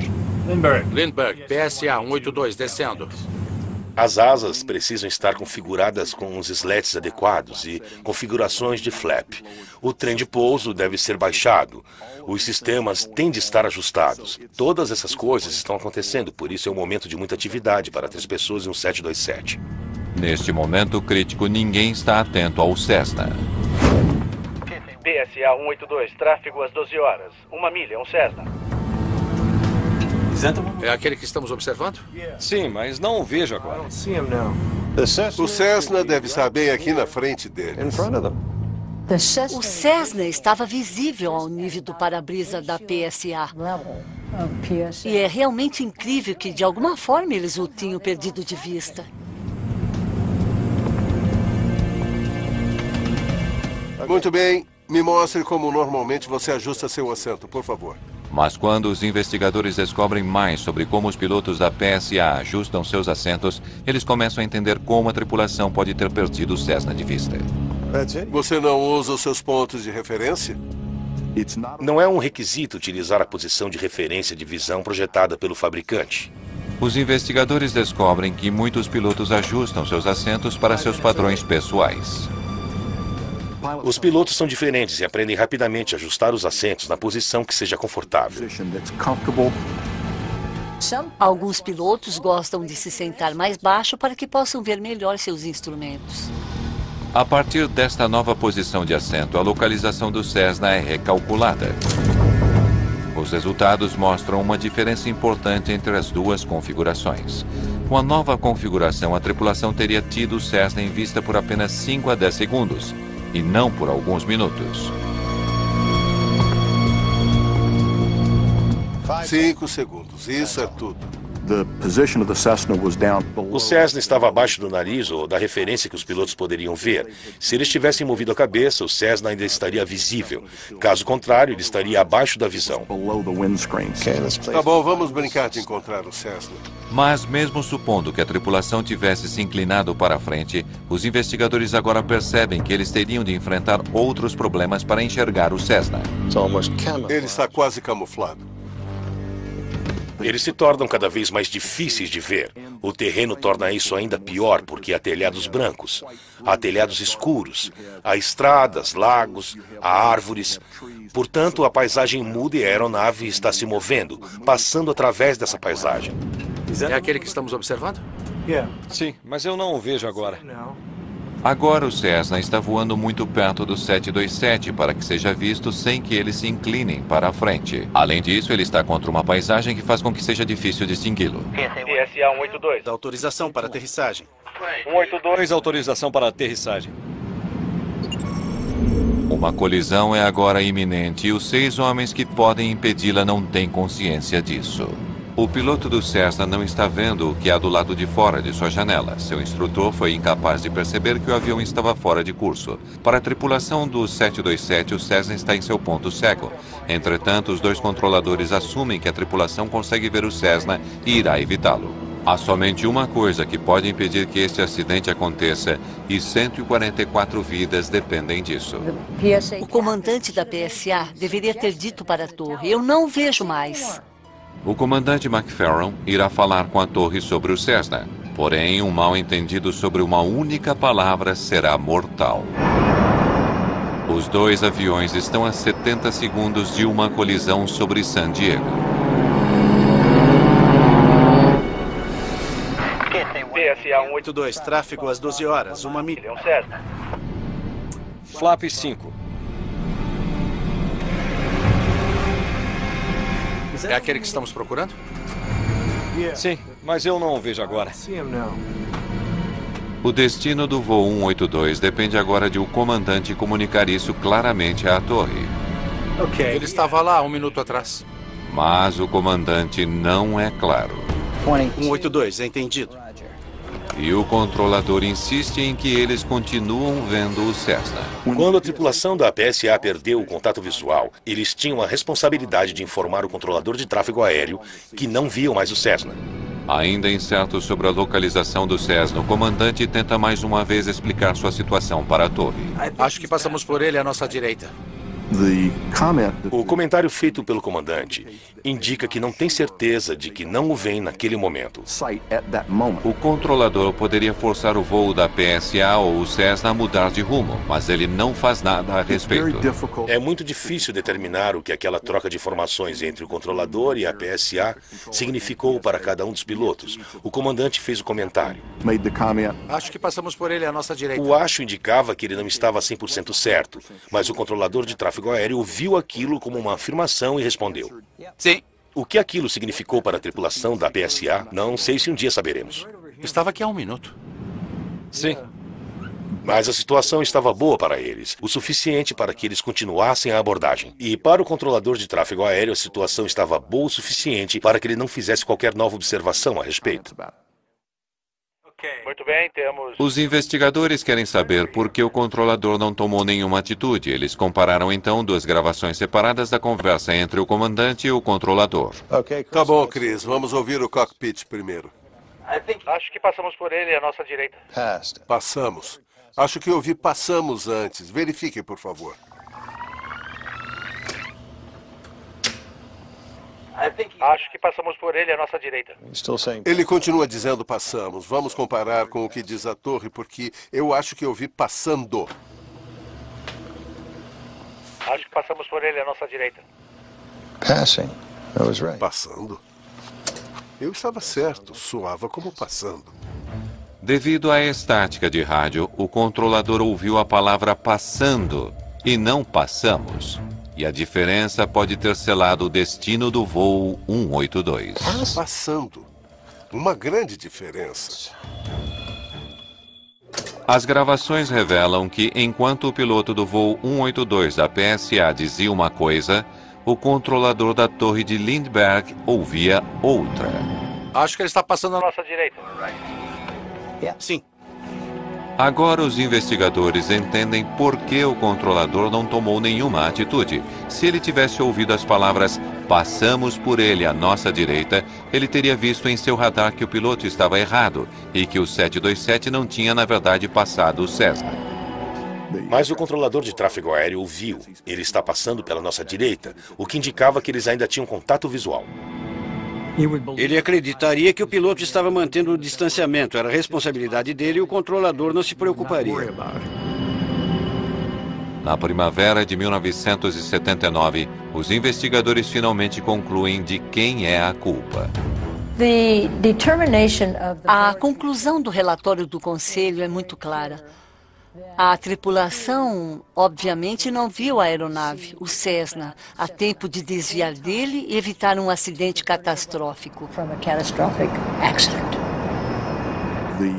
Lindbergh, PSA 182, descendo. As asas precisam estar configuradas com os slats adequados e configurações de flap. O trem de pouso deve ser baixado. Os sistemas têm de estar ajustados. Todas essas coisas estão acontecendo, por isso é um momento de muita atividade para 3 pessoas em um 727. Neste momento crítico, ninguém está atento ao Cessna. PSA 182, tráfego às 12 horas, 1 milha, um Cessna. É aquele que estamos observando? Sim, mas não o vejo agora. O Cessna deve estar bem aqui na frente deles. O Cessna estava visível ao nível do para-brisa da PSA. E é realmente incrível que, de alguma forma, eles o tinham perdido de vista. Muito bem. Me mostre como normalmente você ajusta seu assento, por favor. Mas quando os investigadores descobrem mais sobre como os pilotos da PSA ajustam seus assentos, eles começam a entender como a tripulação pode ter perdido o Cessna de vista. Você não usa os seus pontos de referência? Não é um requisito utilizar a posição de referência de visão projetada pelo fabricante. Os investigadores descobrem que muitos pilotos ajustam seus assentos para seus padrões pessoais. Os pilotos são diferentes e aprendem rapidamente a ajustar os assentos na posição que seja confortável. Alguns pilotos gostam de se sentar mais baixo para que possam ver melhor seus instrumentos. A partir desta nova posição de assento, a localização do Cessna é recalculada. Os resultados mostram uma diferença importante entre as duas configurações. Com a nova configuração, a tripulação teria tido o Cessna em vista por apenas 5 a 10 segundos, e não por alguns minutos. 5 segundos, isso é tudo. O Cessna estava abaixo do nariz ou da referência que os pilotos poderiam ver. Se eles tivessem movido a cabeça, o Cessna ainda estaria visível. Caso contrário, ele estaria abaixo da visão. Tá bom, vamos brincar de encontrar o Cessna. Mas mesmo supondo que a tripulação tivesse se inclinado para a frente, os investigadores agora percebem que eles teriam de enfrentar outros problemas para enxergar o Cessna. Ele está quase camuflado. Eles se tornam cada vez mais difíceis de ver. O terreno torna isso ainda pior porque há telhados brancos, há telhados escuros, há estradas, lagos, há árvores. Portanto, a paisagem muda e a aeronave está se movendo, passando através dessa paisagem. É aquele que estamos observando? Sim, mas eu não o vejo agora. Agora o Cessna está voando muito perto do 727 para que seja visto sem que eles se inclinem para a frente. Além disso, ele está contra uma paisagem que faz com que seja difícil distingui-lo. PSA 182. Autorização para aterrissagem. 182, autorização para aterrissagem. Uma colisão é agora iminente e os 6 homens que podem impedi-la não têm consciência disso. O piloto do Cessna não está vendo o que há do lado de fora de sua janela. Seu instrutor foi incapaz de perceber que o avião estava fora de curso. Para a tripulação do 727, o Cessna está em seu ponto cego. Entretanto, os 2 controladores assumem que a tripulação consegue ver o Cessna e irá evitá-lo. Há somente uma coisa que pode impedir que este acidente aconteça e 144 vidas dependem disso. O comandante da PSA deveria ter dito para a torre: eu não vejo mais. O comandante McFerron irá falar com a torre sobre o Cessna. Porém, um mal-entendido sobre uma única palavra será mortal. Os 2 aviões estão a 70 segundos de uma colisão sobre San Diego. PSA 182, tráfego às 12 horas, 1 milha. Cessna. Flap 5. É aquele que estamos procurando? Sim, mas eu não o vejo agora. O destino do voo 182 depende agora de o comandante comunicar isso claramente à torre. Ele estava lá 1 minuto atrás. Mas o comandante não é claro. 182, entendido. E o controlador insiste em que eles continuam vendo o Cessna. Quando a tripulação da PSA perdeu o contato visual, eles tinham a responsabilidade de informar o controlador de tráfego aéreo que não viam mais o Cessna. Ainda incerto sobre a localização do Cessna, o comandante tenta mais uma vez explicar sua situação para a torre. Acho que passamos por ele à nossa direita. O comentário feito pelo comandante indica que não tem certeza de que não o vem naquele momento. O controlador poderia forçar o voo da PSA ou o Cessna a mudar de rumo, mas ele não faz nada a respeito. É muito difícil determinar o que aquela troca de informações entre o controlador e a PSA significou para cada um dos pilotos. O comandante fez o comentário. Acho que passamos por ele à nossa direita. O acho indicava que ele não estava 100% certo, mas o controlador de tráfego aéreo ouviu aquilo como uma afirmação e respondeu. Sim. O que aquilo significou para a tripulação da PSA, não sei se um dia saberemos. Estava aqui há 1 minuto. Sim. Mas a situação estava boa para eles, o suficiente para que eles continuassem a abordagem. E para o controlador de tráfego aéreo, a situação estava boa o suficiente para que ele não fizesse qualquer nova observação a respeito. Muito bem, temos... Os investigadores querem saber por que o controlador não tomou nenhuma atitude. Eles compararam então duas gravações separadas da conversa entre o comandante e o controlador. Tá bom, Chris. Vamos ouvir o cockpit primeiro. Acho que passamos por ele à nossa direita. Passamos. Acho que ouvi passamos antes. Verifique, por favor. Acho que passamos por ele à nossa direita. Ele continua dizendo passamos. Vamos comparar com o que diz a torre, porque eu acho que ouvi passando. Acho que passamos por ele à nossa direita. Passando? Eu estava certo. Soava como passando. Devido à estática de rádio, o controlador ouviu a palavra passando e não passamos. E a diferença pode ter selado o destino do voo 182. Passando. Uma grande diferença. As gravações revelam que, enquanto o piloto do voo 182 da PSA dizia uma coisa, o controlador da torre de Lindbergh ouvia outra. Acho que ele está passando à nossa direita. Sim. Agora os investigadores entendem por que o controlador não tomou nenhuma atitude. Se ele tivesse ouvido as palavras "passamos por ele à nossa direita", ele teria visto em seu radar que o piloto estava errado e que o 727 não tinha, na verdade, passado o Cessna. Mas o controlador de tráfego aéreo ouviu. Ele está passando pela nossa direita, o que indicava que eles ainda tinham contato visual. Ele acreditaria que o piloto estava mantendo o distanciamento. Era responsabilidade dele e o controlador não se preocuparia. Na primavera de 1979, os investigadores finalmente concluem de quem é a culpa. A conclusão do relatório do Conselho é muito clara. A tripulação, obviamente, não viu a aeronave, o Cessna, a tempo de desviar dele e evitar um acidente catastrófico.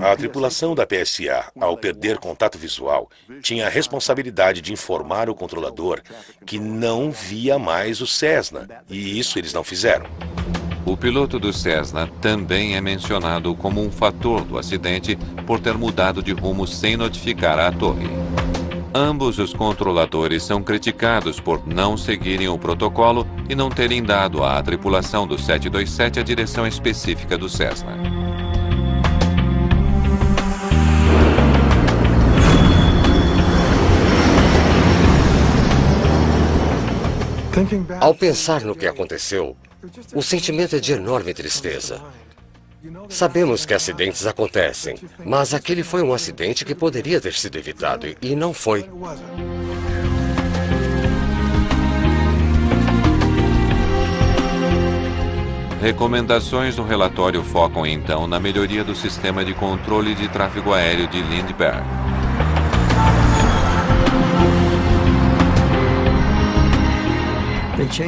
A tripulação da PSA, ao perder contato visual, tinha a responsabilidade de informar o controlador que não via mais o Cessna, e isso eles não fizeram. O piloto do Cessna também é mencionado como um fator do acidente por ter mudado de rumo sem notificar a torre. Ambos os controladores são criticados por não seguirem o protocolo e não terem dado à tripulação do 727 a direção específica do Cessna. Ao pensar no que aconteceu, o sentimento é de enorme tristeza. Sabemos que acidentes acontecem, mas aquele foi um acidente que poderia ter sido evitado e não foi. Recomendações do relatório focam então na melhoria do sistema de controle de tráfego aéreo de Lindbergh.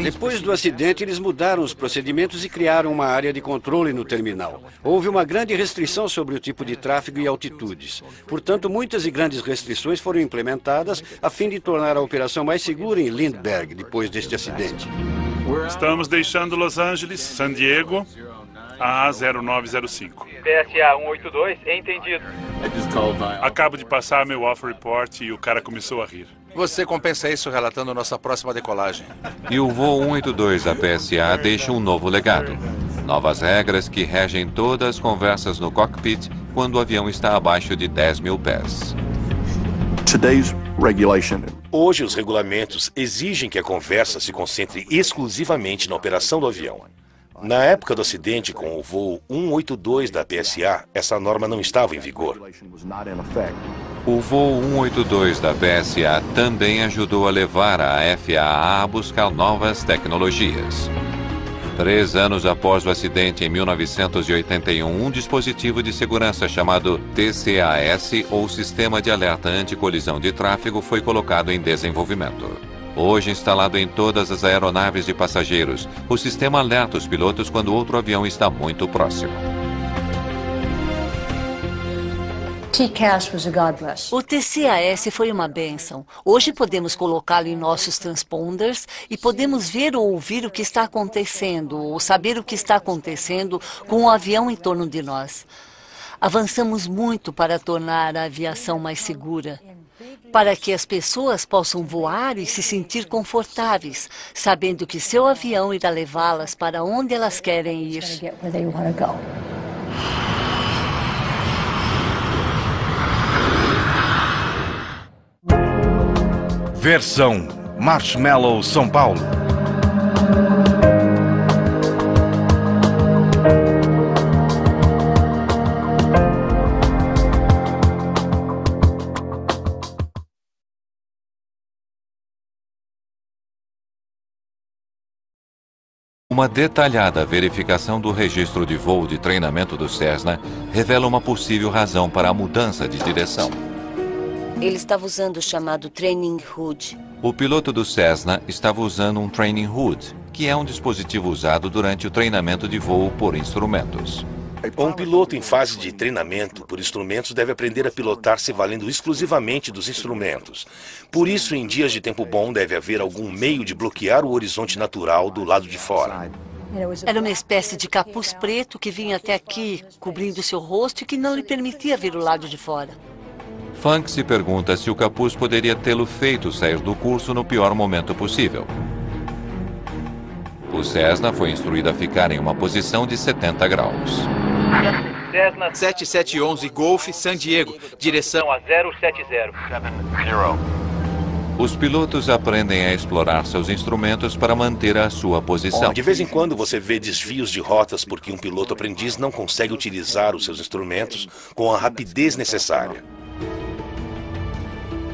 Depois do acidente, eles mudaram os procedimentos e criaram uma área de controle no terminal. Houve uma grande restrição sobre o tipo de tráfego e altitudes. Portanto, muitas e grandes restrições foram implementadas a fim de tornar a operação mais segura em Lindbergh depois deste acidente. Estamos deixando Los Angeles, San Diego, a 0905. PSA 182, entendido. Acabo de passar meu off-report e o cara começou a rir. Você compensa isso relatando nossa próxima decolagem. E o voo 182 da PSA deixa um novo legado. Novas regras que regem todas as conversas no cockpit quando o avião está abaixo de 10 mil pés. Hoje, os regulamentos exigem que a conversa se concentre exclusivamente na operação do avião. Na época do acidente com o voo 182 da PSA, essa norma não estava em vigor. O voo 182 da PSA também ajudou a levar a FAA a buscar novas tecnologias. 3 anos após o acidente, em 1981, um dispositivo de segurança chamado TCAS, ou Sistema de Alerta Anticolisão de Tráfego, foi colocado em desenvolvimento. Hoje instalado em todas as aeronaves de passageiros, o sistema alerta os pilotos quando outro avião está muito próximo. O TCAS foi uma bênção. Hoje podemos colocá-lo em nossos transponders e podemos ver ou ouvir o que está acontecendo, ou saber o que está acontecendo com o avião em torno de nós. Avançamos muito para tornar a aviação mais segura, para que as pessoas possam voar e se sentir confortáveis, sabendo que seu avião irá levá-las para onde elas querem ir. Versão Marshmallow São Paulo. Uma detalhada verificação do registro de voo de treinamento do Cessna revela uma possível razão para a mudança de direção. Ele estava usando o chamado Training Hood. O piloto do Cessna estava usando um Training Hood, que é um dispositivo usado durante o treinamento de voo por instrumentos. Um piloto em fase de treinamento por instrumentos deve aprender a pilotar se valendo exclusivamente dos instrumentos. Por isso, em dias de tempo bom, deve haver algum meio de bloquear o horizonte natural do lado de fora. Era uma espécie de capuz preto que vinha até aqui, cobrindo seu rosto e que não lhe permitia ver o lado de fora. Funk se pergunta se o capuz poderia tê-lo feito sair do curso no pior momento possível. O Cessna foi instruído a ficar em uma posição de 70 graus. Cessna 7711 Golf, San Diego, direção a 070. Os pilotos aprendem a explorar seus instrumentos para manter a sua posição. De vez em quando você vê desvios de rotas porque um piloto aprendiz não consegue utilizar os seus instrumentos com a rapidez necessária.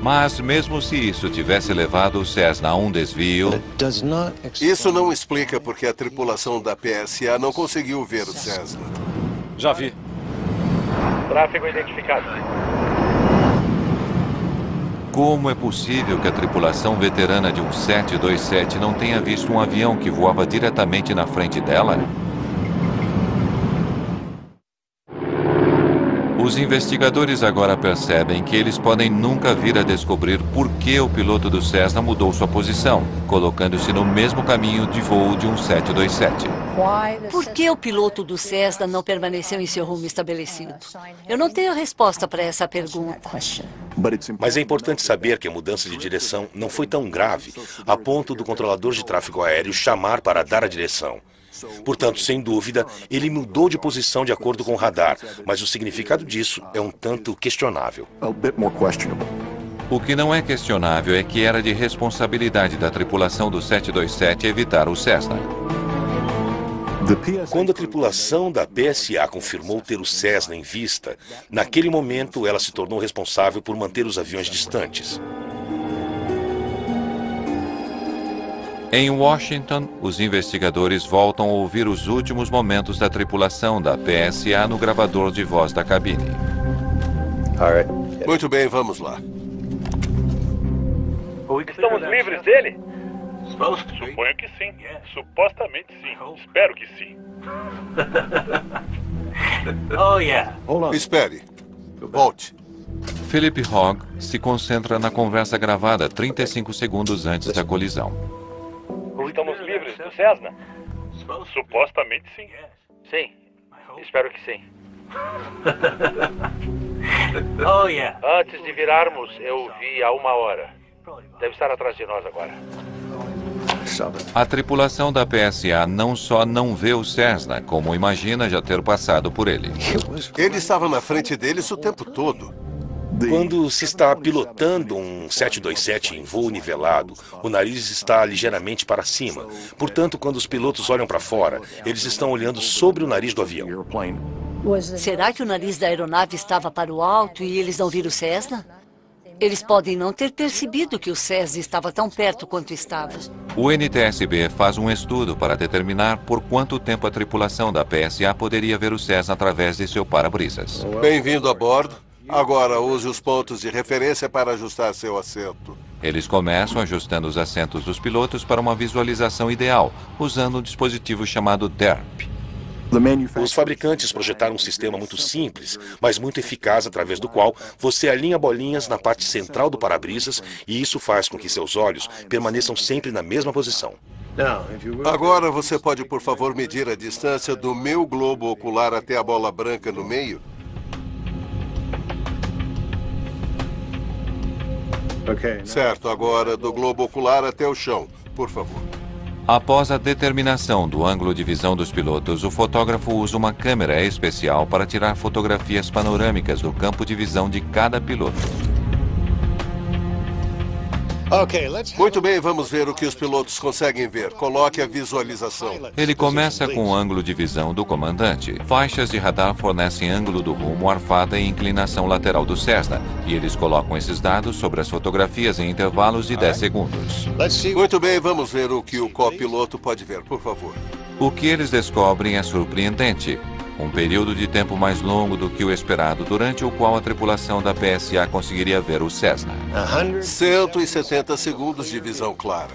Mas mesmo se isso tivesse levado o Cessna a um desvio... Isso não explica porque a tripulação da PSA não conseguiu ver o Cessna. Já vi. Tráfego identificado. Como é possível que a tripulação veterana de um 727 não tenha visto um avião que voava diretamente na frente dela? Os investigadores agora percebem que eles podem nunca vir a descobrir por que o piloto do Cessna mudou sua posição, colocando-se no mesmo caminho de voo de um 727. Por que o piloto do Cessna não permaneceu em seu rumo estabelecido? Eu não tenho resposta para essa pergunta. Mas é importante saber que a mudança de direção não foi tão grave, a ponto do controlador de tráfego aéreo chamar para dar a direção. Portanto, sem dúvida, ele mudou de posição de acordo com o radar, mas o significado disso é um tanto questionável. O que não é questionável é que era de responsabilidade da tripulação do 727 evitar o Cessna. Quando a tripulação da PSA confirmou ter o Cessna em vista, naquele momento ela se tornou responsável por manter os aviões distantes. Em Washington, os investigadores voltam a ouvir os últimos momentos da tripulação da PSA no gravador de voz da cabine. Muito bem, vamos lá. Estamos livres dele? Suponho que sim. Supostamente sim. Espero que sim. Oh, yeah. Espere. Volte. Philip Hogg se concentra na conversa gravada 35 segundos antes da colisão. Estamos livres do Cessna? Supostamente sim. Sim. Espero que sim. Oh, yeah. Antes de virarmos, eu vi há 1 hora. Deve estar atrás de nós agora. A tripulação da PSA não só não vê o Cessna, como imagina já ter passado por ele. Ele estava na frente deles o tempo todo. Quando se está pilotando um 727 em voo nivelado, o nariz está ligeiramente para cima. Portanto, quando os pilotos olham para fora, eles estão olhando sobre o nariz do avião. Será que o nariz da aeronave estava para o alto e eles não viram o Cessna? Eles podem não ter percebido que o Cessna estava tão perto quanto estava. O NTSB faz um estudo para determinar por quanto tempo a tripulação da PSA poderia ver o Cessna através de seu para-brisas. Bem-vindo a bordo. Agora use os pontos de referência para ajustar seu assento. Eles começam ajustando os assentos dos pilotos para uma visualização ideal, usando um dispositivo chamado DERP. Os fabricantes projetaram um sistema muito simples, mas muito eficaz, através do qual você alinha bolinhas na parte central do para-brisas e isso faz com que seus olhos permaneçam sempre na mesma posição. Agora você pode, por favor, medir a distância do meu globo ocular até a bola branca no meio? Certo, agora do globo ocular até o chão, por favor. Após a determinação do ângulo de visão dos pilotos, o fotógrafo usa uma câmera especial para tirar fotografias panorâmicas do campo de visão de cada piloto. Muito bem, vamos ver o que os pilotos conseguem ver. Coloque a visualização. Ele começa com o ângulo de visão do comandante. Faixas de radar fornecem ângulo do rumo, arfada e inclinação lateral do Cessna, e eles colocam esses dados sobre as fotografias em intervalos de 10 segundos. Muito bem, vamos ver o que o copiloto pode ver, por favor. O que eles descobrem é surpreendente. Um período de tempo mais longo do que o esperado, durante o qual a tripulação da PSA conseguiria ver o Cessna. 170 segundos de visão clara.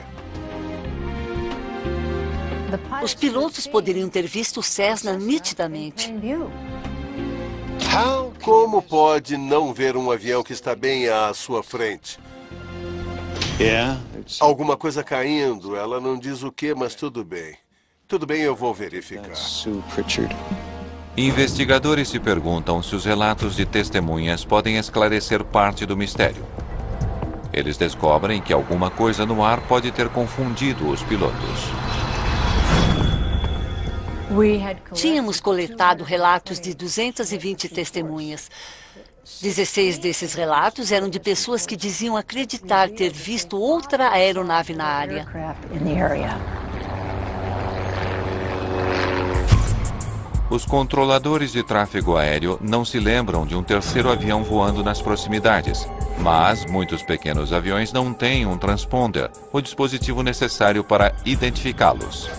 Os pilotos poderiam ter visto o Cessna nitidamente. Como pode não ver um avião que está bem à sua frente? Alguma coisa caindo, ela não diz o que, mas tudo bem. Tudo bem, eu vou verificar. Investigadores se perguntam se os relatos de testemunhas podem esclarecer parte do mistério. Eles descobrem que alguma coisa no ar pode ter confundido os pilotos. Tínhamos coletado relatos de 220 testemunhas. 16 desses relatos eram de pessoas que diziam acreditar ter visto outra aeronave na área. Os controladores de tráfego aéreo não se lembram de um terceiro avião voando nas proximidades, mas muitos pequenos aviões não têm um transponder, o dispositivo necessário para identificá-los.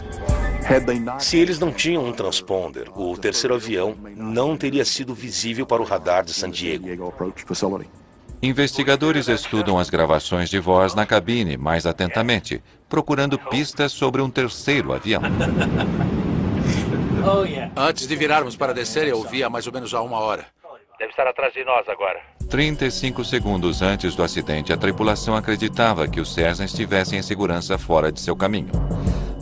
Se eles não tinham um transponder, o terceiro avião não teria sido visível para o radar de San Diego. Investigadores estudam as gravações de voz na cabine mais atentamente, procurando pistas sobre um terceiro avião. Antes de virarmos para descer, eu vi há mais ou menos 1 hora. Deve estar atrás de nós agora. 35 segundos antes do acidente, a tripulação acreditava que o Cessna estivesse em segurança fora de seu caminho.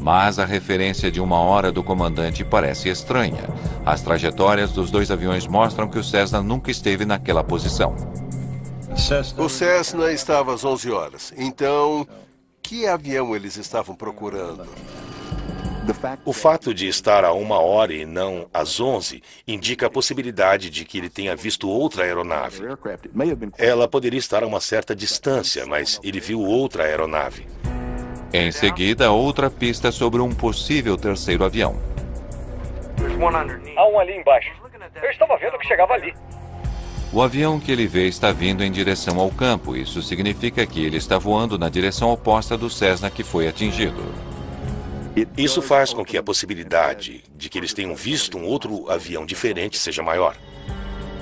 Mas a referência de 1 hora do comandante parece estranha. As trajetórias dos dois aviões mostram que o Cessna nunca esteve naquela posição. O Cessna estava às 11 horas. Então, que avião eles estavam procurando? O fato de estar a 1 hora e não às 11 indica a possibilidade de que ele tenha visto outra aeronave. Ela poderia estar a uma certa distância, mas ele viu outra aeronave. Em seguida, outra pista sobre um possível terceiro avião. Há um ali embaixo. Eu estava vendo que chegava ali. O avião que ele vê está vindo em direção ao campo. Isso significa que ele está voando na direção oposta do Cessna que foi atingido. Isso faz com que a possibilidade de que eles tenham visto um outro avião diferente seja maior.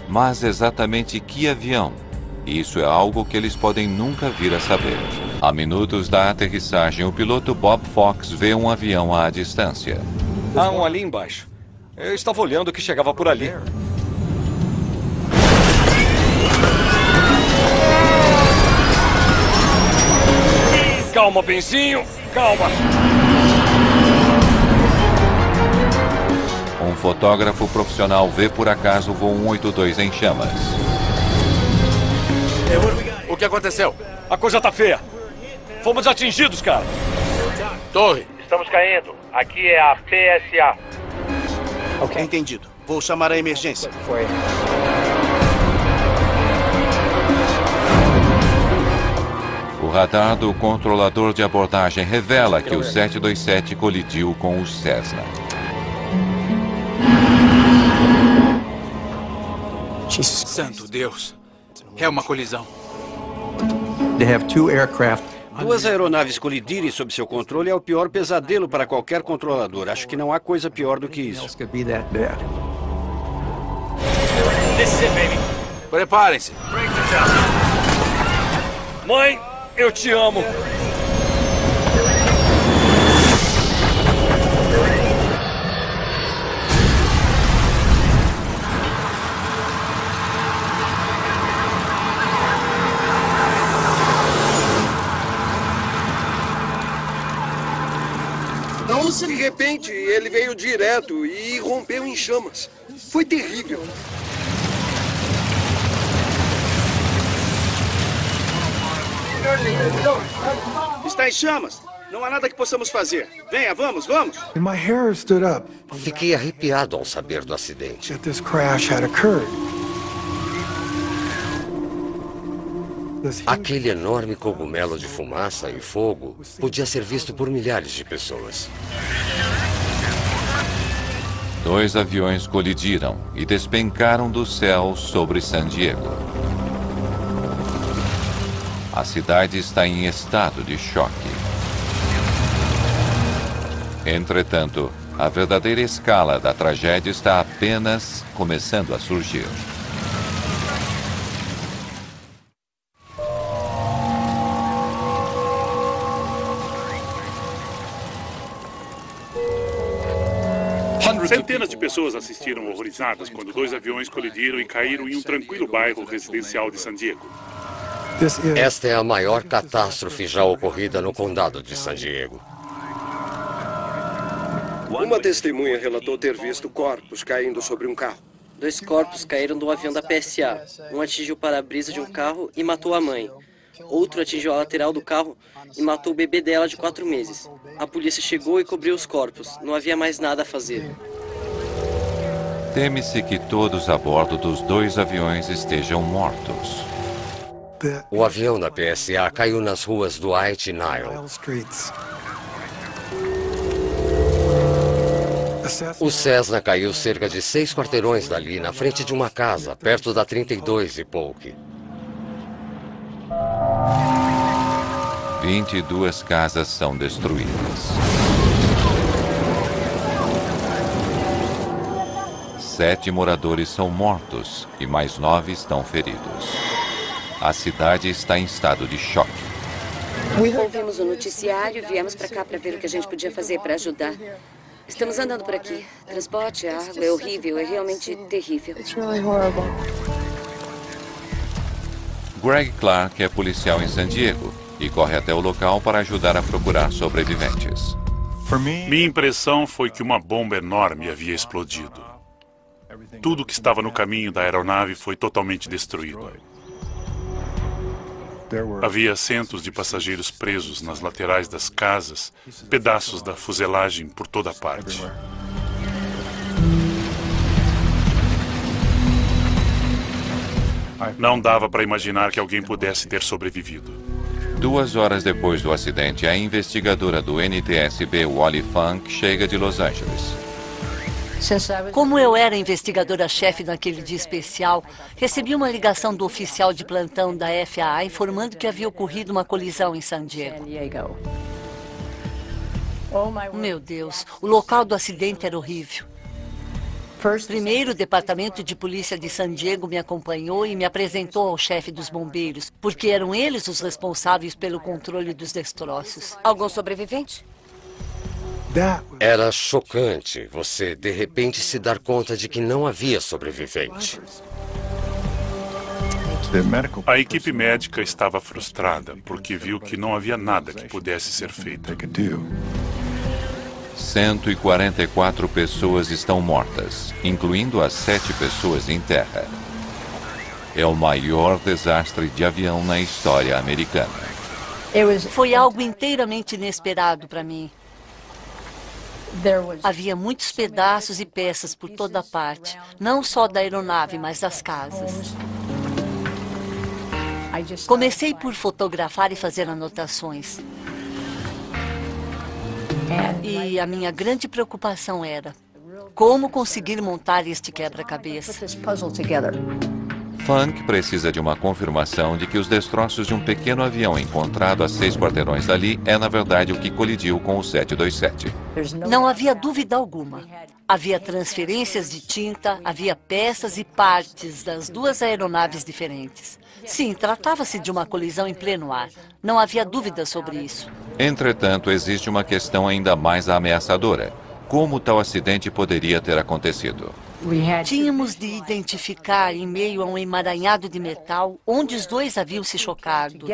Mas exatamente que avião? Isso é algo que eles podem nunca vir a saber. A minutos da aterrissagem, o piloto Bob Fox vê um avião à distância. Há um ali embaixo. Eu estava olhando o que chegava por ali. Calma, benzinho. Calma. Um fotógrafo profissional vê por acaso o voo 182 em chamas. O que aconteceu? A coisa tá feia. Fomos atingidos, cara. Torre. Estamos caindo. Aqui é a PSA. Ok. Entendido. Vou chamar a emergência. O radar do controlador de abordagem revela que o 727 colidiu com o Cessna. Santo Deus. É uma colisão. Duas aeronaves colidirem sob seu controle é o pior pesadelo para qualquer controlador. Acho que não há coisa pior do que isso. Preparem-se. Mãe, eu te amo. De repente, ele veio direto e rompeu em chamas. Foi terrível. Está em chamas. Não há nada que possamos fazer. Venha, vamos, vamos. Fiquei arrepiado ao saber do acidente. Aquele enorme cogumelo de fumaça e fogo podia ser visto por milhares de pessoas. 2 aviões colidiram e despencaram do céu sobre San Diego. A cidade está em estado de choque. Entretanto, a verdadeira escala da tragédia está apenas começando a surgir. Centenas de pessoas assistiram horrorizadas quando 2 aviões colidiram e caíram em um tranquilo bairro residencial de San Diego. Esta é a maior catástrofe já ocorrida no condado de San Diego. Uma testemunha relatou ter visto corpos caindo sobre um carro. 2 corpos caíram do avião da PSA. Um atingiu o para-brisa de um carro e matou a mãe. Outro atingiu a lateral do carro e matou o bebê dela de 4 meses. A polícia chegou e cobriu os corpos. Não havia mais nada a fazer. Teme-se que todos a bordo dos 2 aviões estejam mortos. O avião da PSA caiu nas ruas do Dwight Nile. O Cessna caiu cerca de 6 quarteirões dali, na frente de uma casa, perto da 32 e Polk. 22 casas são destruídas. 7 moradores são mortos e mais 9 estão feridos. A cidade está em estado de choque. Ouvimos o noticiário e viemos para cá para ver o que a gente podia fazer para ajudar. Estamos andando por aqui. Transporte, água, é horrível, é realmente terrível. Greg Clark é policial em San Diego e corre até o local para ajudar a procurar sobreviventes. Minha impressão foi que uma bomba enorme havia explodido. Tudo que estava no caminho da aeronave foi totalmente destruído. Havia centos de passageiros presos nas laterais das casas, pedaços da fuselagem por toda parte. Não dava para imaginar que alguém pudesse ter sobrevivido. 2 horas depois do acidente, a investigadora do NTSB, Wally Funk, chega de Los Angeles. Como eu era investigadora-chefe naquele dia especial, recebi uma ligação do oficial de plantão da FAA informando que havia ocorrido uma colisão em San Diego. Meu Deus, o local do acidente era horrível. Primeiro, o Departamento de Polícia de San Diego me acompanhou e me apresentou ao chefe dos bombeiros, porque eram eles os responsáveis pelo controle dos destroços. Algum sobrevivente? Era chocante você, de repente, se dar conta de que não havia sobrevivente. A equipe médica estava frustrada porque viu que não havia nada que pudesse ser feito. 144 pessoas estão mortas, incluindo as 7 pessoas em terra. É o maior desastre de avião na história americana. Foi algo inteiramente inesperado para mim. Havia muitos pedaços e peças por toda parte, não só da aeronave, mas das casas. Comecei por fotografar e fazer anotações. E a minha grande preocupação era como conseguir montar este quebra-cabeça. Funk precisa de uma confirmação de que os destroços de um pequeno avião encontrado a 6 quarteirões dali é, na verdade, o que colidiu com o 727. Não havia dúvida alguma. Havia transferências de tinta, havia peças e partes das 2 aeronaves diferentes. Sim, tratava-se de uma colisão em pleno ar. Não havia dúvida sobre isso. Entretanto, existe uma questão ainda mais ameaçadora. Como tal acidente poderia ter acontecido? Tínhamos de identificar, em meio a um emaranhado de metal, onde os 2 haviam se chocado.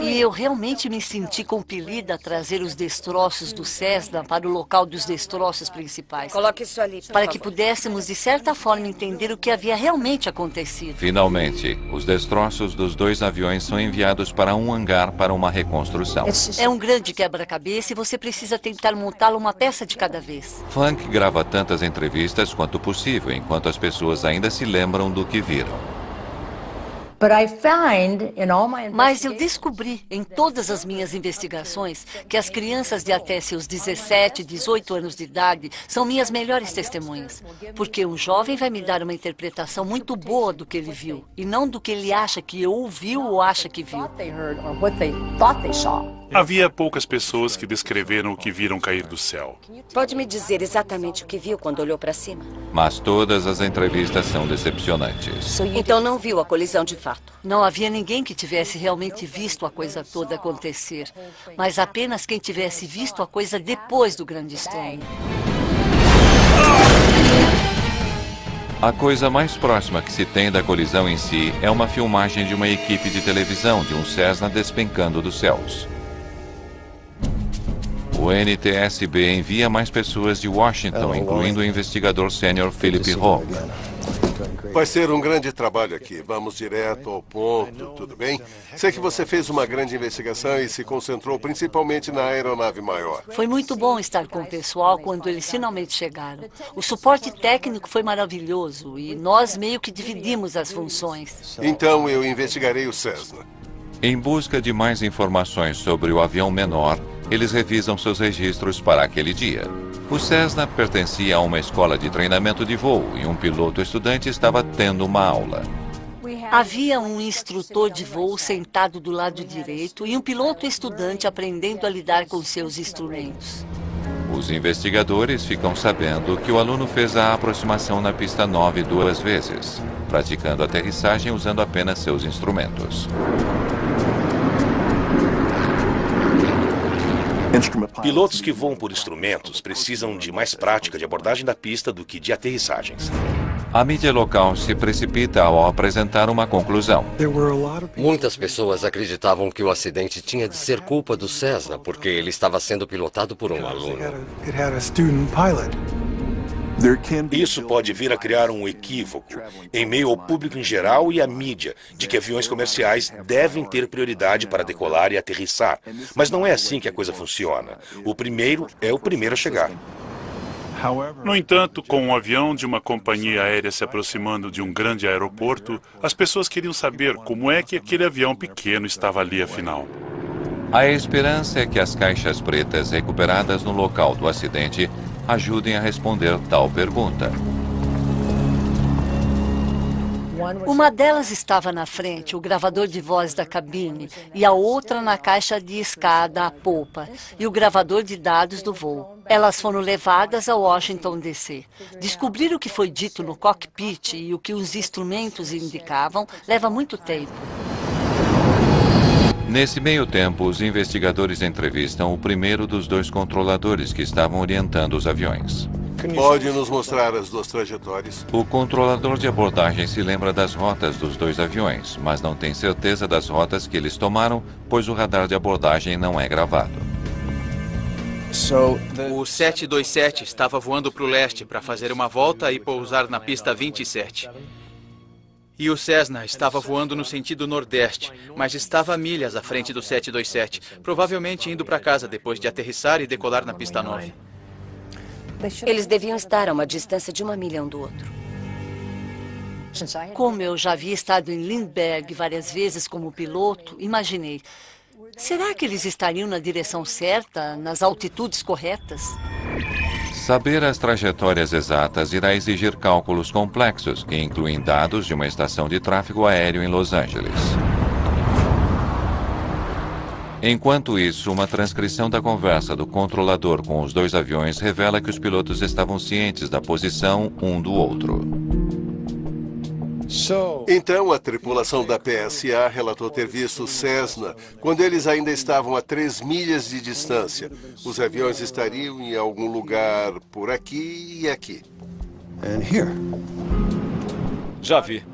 E eu realmente me senti compelida a trazer os destroços do Cessna para o local dos destroços principais. Coloque isso ali, por para favor. que pudéssemos, de certa forma, entender o que havia realmente acontecido. Finalmente, os destroços dos 2 aviões são enviados para um hangar para uma reconstrução. É um grande quebra-cabeça e você precisa tentar montá-lo uma peça de cada vez. Funk grava tantas entrevistas quanto possível, enquanto as pessoas ainda se lembram do que viram. Mas eu descobri em todas as minhas investigações que as crianças de até seus 17, 18 anos de idade são minhas melhores testemunhas. Porque um jovem vai me dar uma interpretação muito boa do que ele viu, e não do que ele acha que ouviu ou acha que viu. Havia poucas pessoas que descreveram o que viram cair do céu. Pode me dizer exatamente o que viu quando olhou para cima? Mas todas as entrevistas são decepcionantes. Então não viu a colisão de fato? Não havia ninguém que tivesse realmente visto a coisa toda acontecer, mas apenas quem tivesse visto a coisa depois do grande estrondo. A coisa mais próxima que se tem da colisão em si é uma filmagem de uma equipe de televisão de um Cessna despencando dos céus. O NTSB envia mais pessoas de Washington, incluindo o investigador sênior Philip Hawke. Vai ser um grande trabalho aqui. Vamos direto ao ponto, tudo bem? Sei que você fez uma grande investigação e se concentrou principalmente na aeronave maior. Foi muito bom estar com o pessoal quando eles finalmente chegaram. O suporte técnico foi maravilhoso e nós meio que dividimos as funções. Então eu investigarei o Cessna. Em busca de mais informações sobre o avião menor, eles revisam seus registros para aquele dia. O Cessna pertencia a uma escola de treinamento de voo e um piloto estudante estava tendo uma aula. Havia um instrutor de voo sentado do lado direito e um piloto estudante aprendendo a lidar com seus instrumentos. Os investigadores ficam sabendo que o aluno fez a aproximação na pista 9 2 vezes, praticando aterrissagem usando apenas seus instrumentos. Pilotos que voam por instrumentos precisam de mais prática de abordagem da pista do que de aterrissagens. A mídia local se precipita ao apresentar uma conclusão. Muitas pessoas acreditavam que o acidente tinha de ser culpa do Cessna, porque ele estava sendo pilotado por um aluno. Isso pode vir a criar um equívoco em meio ao público em geral e à mídia de que aviões comerciais devem ter prioridade para decolar e aterrissar. Mas não é assim que a coisa funciona. O primeiro é o primeiro a chegar. No entanto, com um avião de uma companhia aérea se aproximando de um grande aeroporto, as pessoas queriam saber como é que aquele avião pequeno estava ali afinal. A esperança é que as caixas pretas recuperadas no local do acidente ajudem a responder tal pergunta. Uma delas estava na frente, o gravador de voz da cabine, e a outra na caixa de escada, a polpa, e o gravador de dados do voo. Elas foram levadas a Washington, D.C. Descobrir o que foi dito no cockpit e o que os instrumentos indicavam leva muito tempo. Nesse meio tempo, os investigadores entrevistam o primeiro dos 2 controladores que estavam orientando os aviões. Pode nos mostrar as 2 trajetórias? O controlador de abordagem se lembra das rotas dos 2 aviões, mas não tem certeza das rotas que eles tomaram, pois o radar de abordagem não é gravado. O 727 estava voando para o leste para fazer uma volta e pousar na pista 27. E o Cessna estava voando no sentido nordeste, mas estava a milhas à frente do 727, provavelmente indo para casa depois de aterrissar e decolar na pista 9. Eles deviam estar a uma distância de 1 milha um do outro. Como eu já havia estado em Lindbergh várias vezes como piloto, imaginei, será que eles estariam na direção certa, nas altitudes corretas? Saber as trajetórias exatas irá exigir cálculos complexos, que incluem dados de uma estação de tráfego aéreo em Los Angeles. Enquanto isso, uma transcrição da conversa do controlador com os 2 aviões revela que os pilotos estavam cientes da posição um do outro. Então, a tripulação da PSA relatou ter visto o Cessna quando eles ainda estavam a 3 milhas de distância. Os aviões estariam em algum lugar por aqui e aqui. Já vi.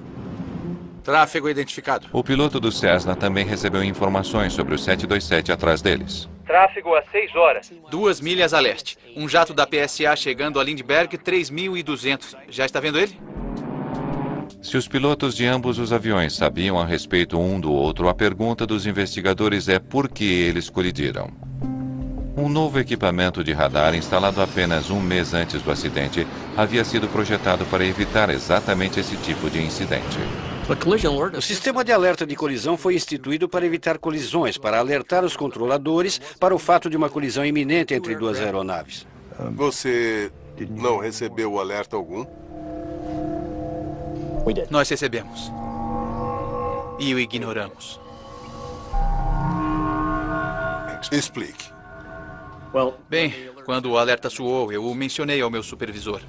Tráfego identificado. O piloto do Cessna também recebeu informações sobre o 727 atrás deles. Tráfego às 6 horas. 2 milhas a leste. Um jato da PSA chegando a Lindbergh, 3.200. Já está vendo ele? Se os pilotos de ambos os aviões sabiam a respeito um do outro, a pergunta dos investigadores é por que eles colidiram. Um novo equipamento de radar instalado apenas um mês antes do acidente havia sido projetado para evitar exatamente esse tipo de incidente. O sistema de alerta de colisão foi instituído para evitar colisões, para alertar os controladores para o fato de uma colisão iminente entre duas aeronaves. Você não recebeu alerta algum? Nós recebemos. E o ignoramos. Explique. Bem, quando o alerta soou, eu o mencionei ao meu supervisor.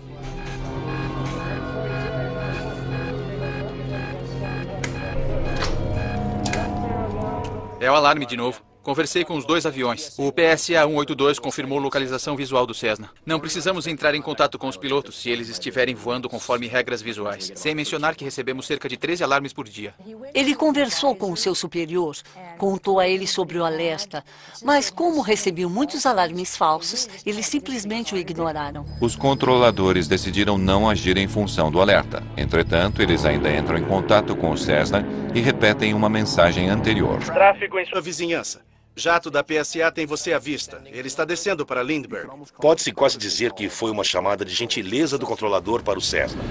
É o alarme de novo. Conversei com os dois aviões. O PSA 182 confirmou localização visual do Cessna. Não precisamos entrar em contato com os pilotos se eles estiverem voando conforme regras visuais. Sem mencionar que recebemos cerca de 13 alarmes por dia. Ele conversou com o seu superior, contou a ele sobre o alerta, mas como recebiam muitos alarmes falsos, eles simplesmente o ignoraram. Os controladores decidiram não agir em função do alerta. Entretanto, eles ainda entram em contato com o Cessna e repetem uma mensagem anterior. Tráfego em sua vizinhança. Jato da PSA tem você à vista. Ele está descendo para Lindbergh. Pode-se quase dizer que foi uma chamada de gentileza do controlador para o Cessna.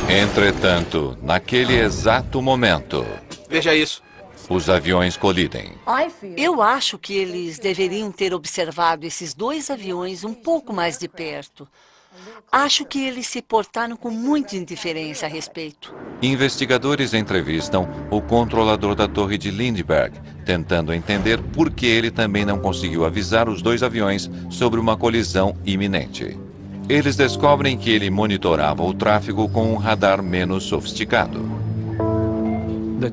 Entretanto, naquele exato momento... Veja isso. Os aviões colidem. Eu acho que eles deveriam ter observado esses dois aviões um pouco mais de perto. Acho que eles se portaram com muita indiferença a respeito. Investigadores entrevistam o controlador da torre de Lindbergh, tentando entender por que ele também não conseguiu avisar os dois aviões sobre uma colisão iminente. Eles descobrem que ele monitorava o tráfego com um radar menos sofisticado.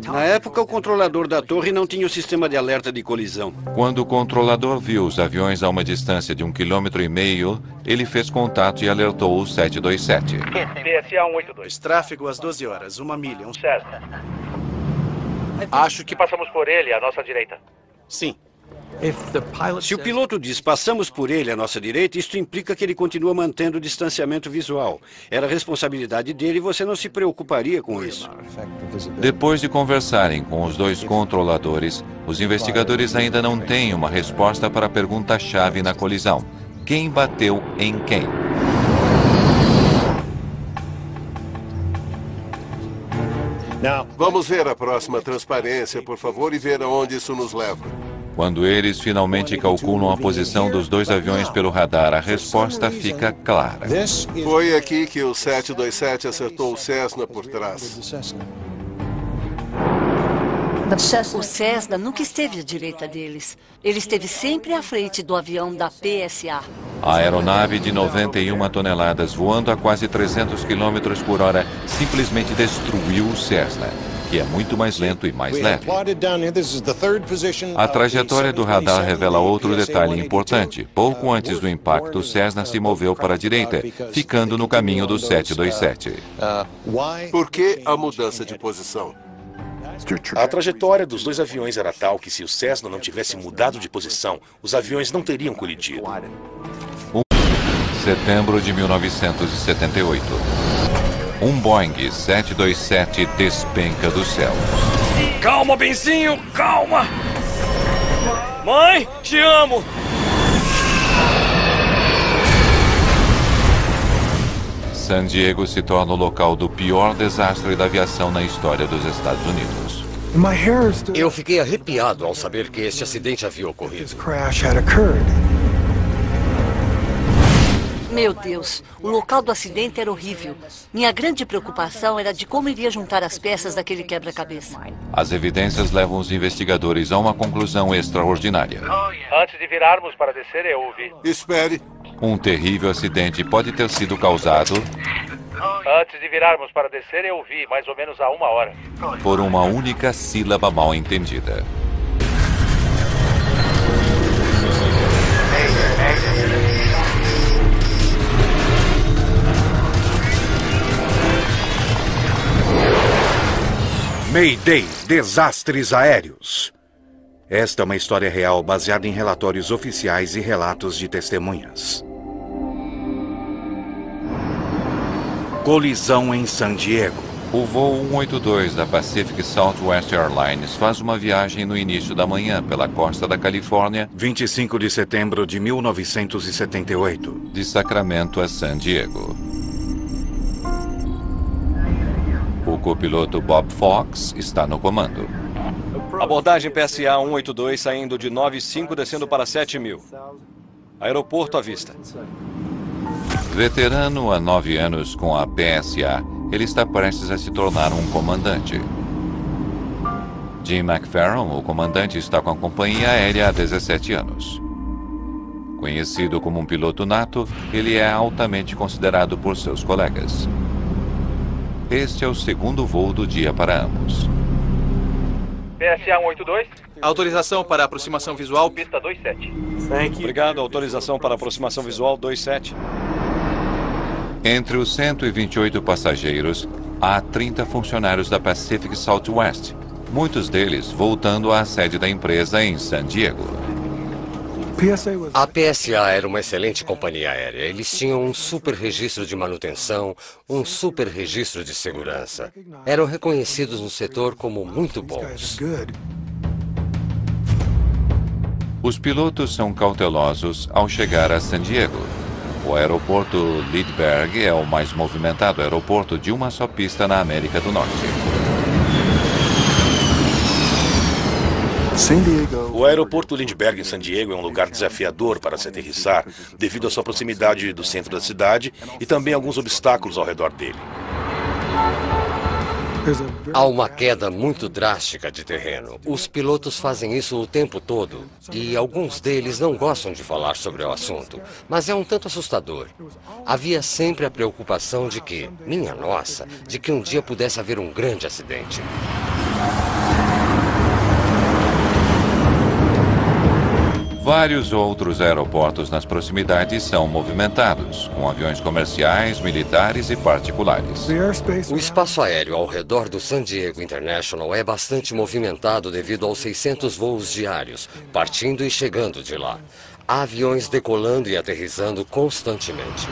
Na época, o controlador da torre não tinha o sistema de alerta de colisão. Quando o controlador viu os aviões a uma distância de 1,5 km, ele fez contato e alertou o 727. PSA 182. Tráfego às 12 horas, 1 milha, um Cessna. Acho que passamos por ele à nossa direita. Sim. Se o piloto diz passamos por ele à nossa direita, isto implica que ele continua mantendo o distanciamento visual. Era responsabilidade dele e você não se preocuparia com isso. Depois de conversarem com os dois controladores, os investigadores ainda não têm uma resposta para a pergunta-chave na colisão. Quem bateu em quem? Vamos ver a próxima transparência, por favor, e ver aonde isso nos leva. Quando eles finalmente calculam a posição dos dois aviões pelo radar, a resposta fica clara. Foi aqui que o 727 acertou o Cessna por trás. O Cessna nunca esteve à direita deles. Ele esteve sempre à frente do avião da PSA. A aeronave de 91 toneladas, voando a quase 300 km por hora, simplesmente destruiu o Cessna, que é muito mais lento e mais leve. A trajetória do radar revela outro detalhe importante. Pouco antes do impacto, o Cessna se moveu para a direita, ficando no caminho do 727. Por que a mudança de posição? A trajetória dos dois aviões era tal que se o Cessna não tivesse mudado de posição, os aviões não teriam colidido. Setembro de 1978. Um Boeing 727 despenca do céu. Calma, Benzinho, calma! Mãe, te amo! San Diego se torna o local do pior desastre da aviação na história dos Estados Unidos. Eu fiquei arrepiado ao saber que este acidente havia ocorrido. Meu Deus, o local do acidente era horrível. Minha grande preocupação era de como iria juntar as peças daquele quebra-cabeça. As evidências levam os investigadores a uma conclusão extraordinária. Antes de virarmos para descer, eu ouvi. Espere. Um terrível acidente pode ter sido causado... Antes de virarmos para descer, eu ouvi, mais ou menos há 1 hora. ...por uma única sílaba mal entendida. Mayday, desastres aéreos. Esta é uma história real baseada em relatórios oficiais e relatos de testemunhas. Colisão em San Diego. O voo 182 da Pacific Southwest Airlines faz uma viagem no início da manhã pela costa da Califórnia, 25 de setembro de 1978, de Sacramento a San Diego. O copiloto Bob Fox está no comando. Abordagem PSA 182 saindo de 95 descendo para 7.000. Aeroporto à vista. Veterano há 9 anos com a PSA, ele está prestes a se tornar um comandante. Jim McFerron, o comandante, está com a companhia aérea há 17 anos. Conhecido como um piloto nato, ele é altamente considerado por seus colegas. Este é o segundo voo do dia para ambos. PSA 182. Autorização para aproximação visual, pista 27. Obrigado, autorização para aproximação visual 27. Entre os 128 passageiros, há 30 funcionários da Pacific Southwest, muitos deles voltando à sede da empresa em San Diego. A PSA era uma excelente companhia aérea. Eles tinham um super registro de manutenção, um super registro de segurança. Eram reconhecidos no setor como muito bons. Os pilotos são cautelosos ao chegar a San Diego. O aeroporto Lindbergh é o mais movimentado aeroporto de uma só pista na América do Norte. O aeroporto Lindbergh em San Diego é um lugar desafiador para se aterrissar devido à sua proximidade do centro da cidade e também alguns obstáculos ao redor dele. Há uma queda muito drástica de terreno. Os pilotos fazem isso o tempo todo e alguns deles não gostam de falar sobre o assunto, mas é um tanto assustador. Havia sempre a preocupação de que, minha nossa, de que um dia pudesse haver um grande acidente. Vários outros aeroportos nas proximidades são movimentados, com aviões comerciais, militares e particulares. O espaço aéreo ao redor do San Diego International é bastante movimentado devido aos 600 voos diários, partindo e chegando de lá. Há aviões decolando e aterrissando constantemente.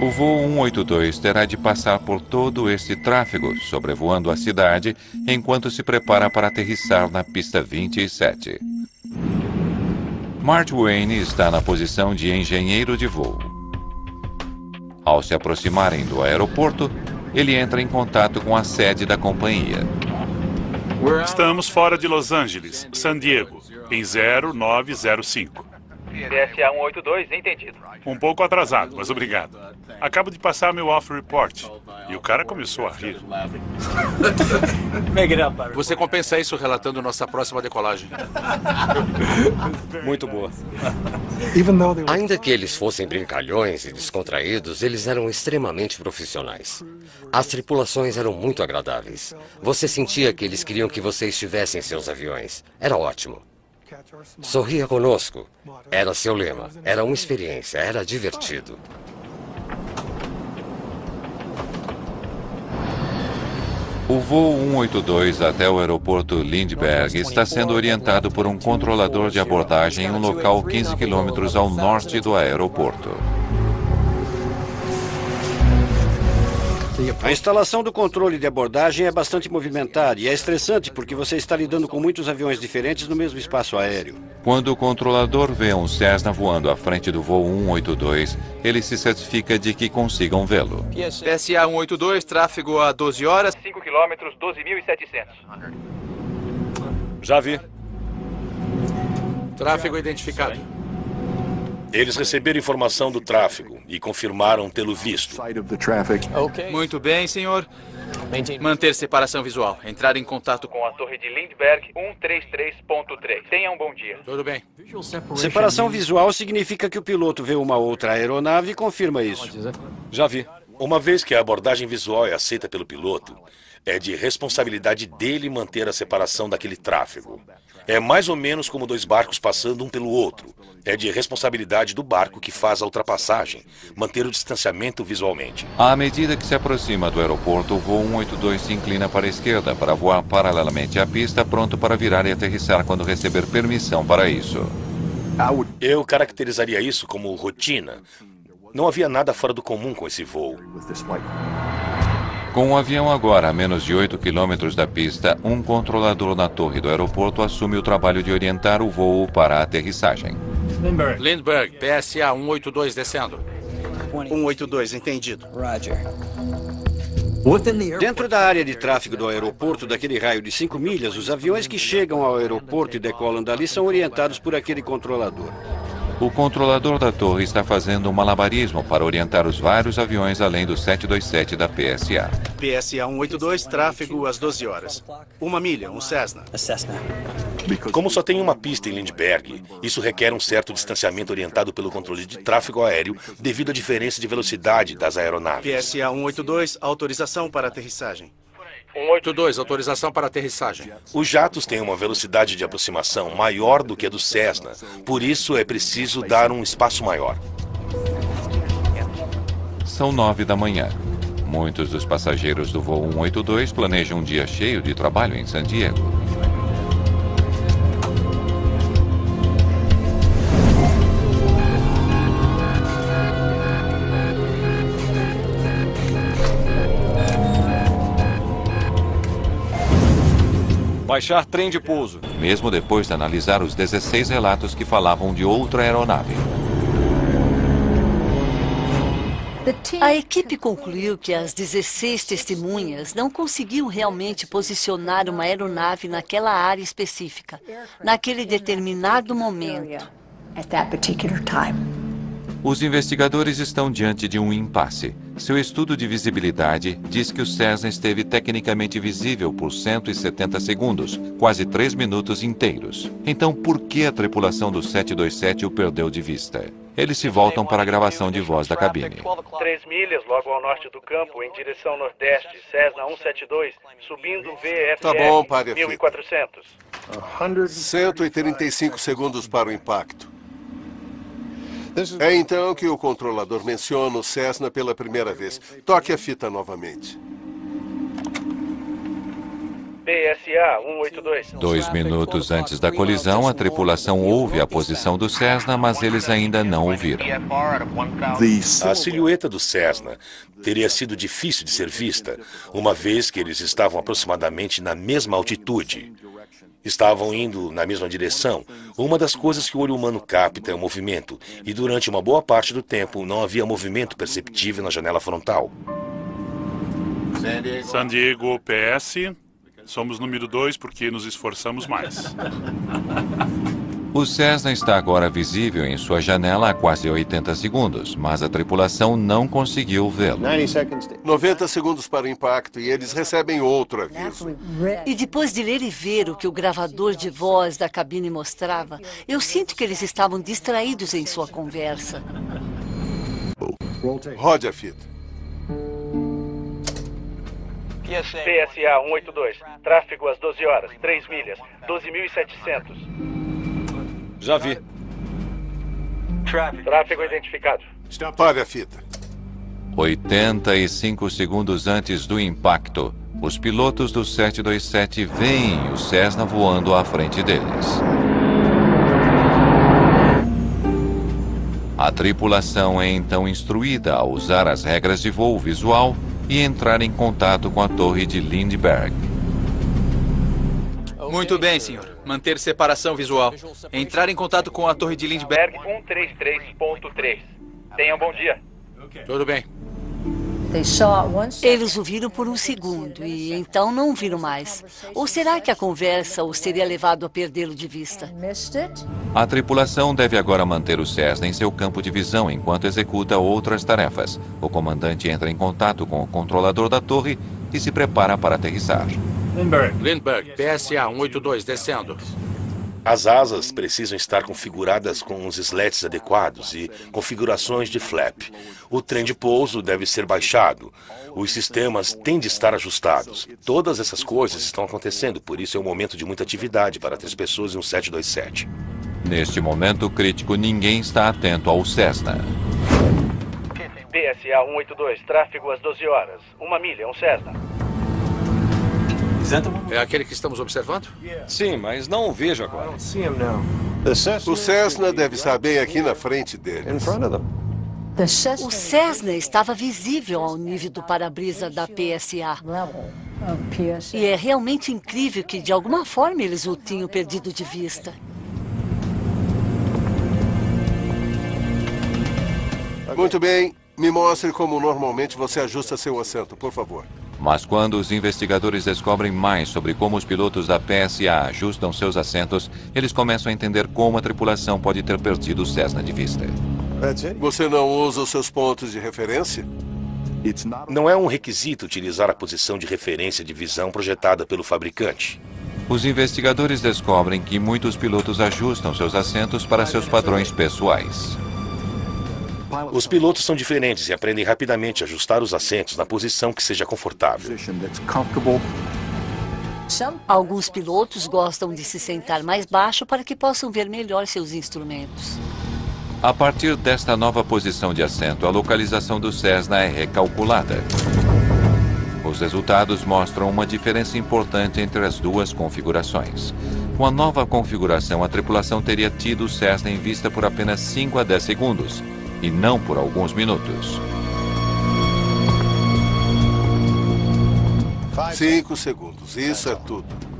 O voo 182 terá de passar por todo este tráfego, sobrevoando a cidade, enquanto se prepara para aterrissar na pista 27. Mart Wayne está na posição de engenheiro de voo. Ao se aproximarem do aeroporto, ele entra em contato com a sede da companhia. Estamos fora de Los Angeles, San Diego, em 0905. PSA 182, entendido. Um pouco atrasado, mas obrigado. Acabo de passar meu off-report e o cara começou a rir. Você compensa isso relatando nossa próxima decolagem. Muito boa. Ainda que eles fossem brincalhões e descontraídos, eles eram extremamente profissionais. As tripulações eram muito agradáveis. Você sentia que eles queriam que você estivesse em seus aviões. Era ótimo. Sorria conosco. Era seu lema. Era uma experiência. Era divertido. O voo 182 até o aeroporto Lindbergh está sendo orientado por um controlador de abordagem em um local 15 quilômetros ao norte do aeroporto. A instalação do controle de abordagem é bastante movimentada e é estressante porque você está lidando com muitos aviões diferentes no mesmo espaço aéreo. Quando o controlador vê um Cessna voando à frente do voo 182, ele se certifica de que consigam vê-lo. PSA 182, tráfego a 12 horas, 5 quilômetros, 12.700. Já vi. Tráfego identificado. Eles receberam informação do tráfego e confirmaram tê-lo visto. Muito bem, senhor. Manter separação visual. Entrar em contato com a torre de Lindbergh 133.3. Tenha um bom dia. Tudo bem. Separação visual significa que o piloto vê uma outra aeronave e confirma isso. Já vi. Uma vez que a abordagem visual é aceita pelo piloto, é de responsabilidade dele manter a separação daquele tráfego. É mais ou menos como dois barcos passando um pelo outro. É de responsabilidade do barco que faz a ultrapassagem manter o distanciamento visualmente. À medida que se aproxima do aeroporto, o voo 182 se inclina para a esquerda para voar paralelamente à pista, pronto para virar e aterrissar quando receber permissão para isso. Eu caracterizaria isso como rotina. Não havia nada fora do comum com esse voo. Com o avião agora a menos de 8 quilômetros da pista, um controlador na torre do aeroporto assume o trabalho de orientar o voo para a aterrissagem. Lindbergh, PSA 182 descendo. 182, entendido. Dentro da área de tráfego do aeroporto, daquele raio de 5 milhas, os aviões que chegam ao aeroporto e decolam dali são orientados por aquele controlador. O controlador da torre está fazendo um malabarismo para orientar os vários aviões além do 727 da PSA. PSA 182, tráfego às 12 horas. 1 milha, um Cessna. Como só tem uma pista em Lindbergh, isso requer um certo distanciamento orientado pelo controle de tráfego aéreo devido à diferença de velocidade das aeronaves. PSA 182, autorização para aterrissagem. 182, autorização para aterrissagem. Os jatos têm uma velocidade de aproximação maior do que a do Cessna, por isso é preciso dar um espaço maior. São 9 da manhã. Muitos dos passageiros do voo 182 planejam um dia cheio de trabalho em San Diego. Baixar trem de pouso. Mesmo depois de analisar os 16 relatos que falavam de outra aeronave. A equipe concluiu que as 16 testemunhas não conseguiam realmente posicionar uma aeronave naquela área específica, naquele determinado momento. Os investigadores estão diante de um impasse. Seu estudo de visibilidade diz que o Cessna esteve tecnicamente visível por 170 segundos, quase 3 minutos inteiros. Então, por que a tripulação do 727 o perdeu de vista? Eles se voltam para a gravação de voz da cabine. 3 milhas logo ao norte do campo, em direção nordeste, Cessna 172, subindo VFR Tá bom, pare a 1400. 135 segundos para o impacto. É então que o controlador menciona o Cessna pela primeira vez. Toque a fita novamente. PSA 182. 2 minutos antes da colisão, a tripulação ouve a posição do Cessna, mas eles ainda não ouviram. A silhueta do Cessna teria sido difícil de ser vista, uma vez que eles estavam aproximadamente na mesma altitude. Estavam indo na mesma direção. Uma das coisas que o olho humano capta é o movimento, e durante uma boa parte do tempo não havia movimento perceptível na janela frontal. San Diego PS, somos número 2 porque nos esforçamos mais. O Cessna está agora visível em sua janela há quase 80 segundos, mas a tripulação não conseguiu vê-lo. 90 segundos para o impacto e eles recebem outro aviso. E depois de ler e ver o que o gravador de voz da cabine mostrava, eu sinto que eles estavam distraídos em sua conversa. Rode a fita. PSA 182, tráfego às 12 horas, 3 milhas, 12.700. Já vi. Tráfego identificado. Pare a fita. 85 segundos antes do impacto, os pilotos do 727 veem o Cessna voando à frente deles. A tripulação é então instruída a usar as regras de voo visual e entrar em contato com a torre de Lindbergh. Muito bem, senhor. Manter separação visual. Entrar em contato com a torre de Lindbergh. 133.3. Tenha um bom dia. Tudo bem. Eles o viram por um segundo e então não o viram mais. Ou será que a conversa os teria levado a perdê-lo de vista? A tripulação deve agora manter o Cessna em seu campo de visão enquanto executa outras tarefas. O comandante entra em contato com o controlador da torre e se prepara para aterrissar. Lindbergh, PSA 182 descendo. As asas precisam estar configuradas com os slats adequados e configurações de flap. O trem de pouso deve ser baixado. Os sistemas têm de estar ajustados. Todas essas coisas estão acontecendo, por isso é um momento de muita atividade para 3 pessoas em um 727. Neste momento crítico, ninguém está atento ao Cessna. PSA 182, tráfego às 12 horas. 1 milha, um Cessna. É aquele que estamos observando? Sim, mas não o vejo agora. O Cessna deve estar bem aqui na frente deles. O Cessna estava visível ao nível do para-brisa da PSA. E é realmente incrível que, de alguma forma, eles o tinham perdido de vista. Muito bem. Me mostre como normalmente você ajusta seu assento, por favor. Mas quando os investigadores descobrem mais sobre como os pilotos da PSA ajustam seus assentos, eles começam a entender como a tripulação pode ter perdido o Cessna de vista. Você não usa os seus pontos de referência? Não é um requisito utilizar a posição de referência de visão projetada pelo fabricante. Os investigadores descobrem que muitos pilotos ajustam seus assentos para seus padrões pessoais. Os pilotos são diferentes e aprendem rapidamente a ajustar os assentos na posição que seja confortável. Alguns pilotos gostam de se sentar mais baixo para que possam ver melhor seus instrumentos. A partir desta nova posição de assento, a localização do Cessna é recalculada. Os resultados mostram uma diferença importante entre as duas configurações. Com a nova configuração, a tripulação teria tido o Cessna em vista por apenas 5 a 10 segundos, e não por alguns minutos. 5 segundos, isso é tudo.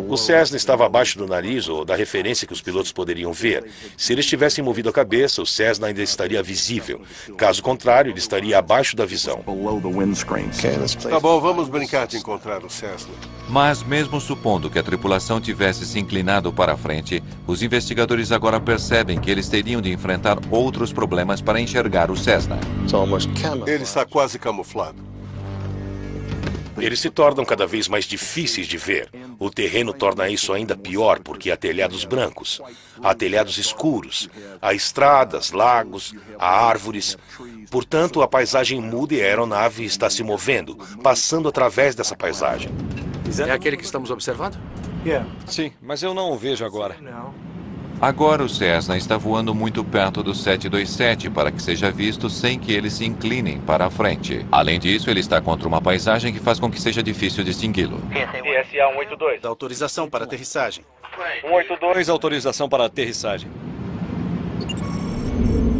O Cessna estava abaixo do nariz ou da referência que os pilotos poderiam ver. Se eles tivessem movido a cabeça, o Cessna ainda estaria visível. Caso contrário, ele estaria abaixo da visão. Tá bom, vamos brincar de encontrar o Cessna. Mas mesmo supondo que a tripulação tivesse se inclinado para a frente, os investigadores agora percebem que eles teriam de enfrentar outros problemas para enxergar o Cessna. Ele está quase camuflado. Eles se tornam cada vez mais difíceis de ver. O terreno torna isso ainda pior, porque há telhados brancos, há telhados escuros, há estradas, lagos, há árvores. Portanto, a paisagem muda e a aeronave está se movendo, passando através dessa paisagem. É aquele que estamos observando? Sim, mas eu não o vejo agora. Agora o Cessna está voando muito perto do 727 para que seja visto sem que eles se inclinem para a frente. Além disso, ele está contra uma paisagem que faz com que seja difícil distingui-lo. PSA 182. Autorização para aterrissagem. 182, autorização para aterrissagem.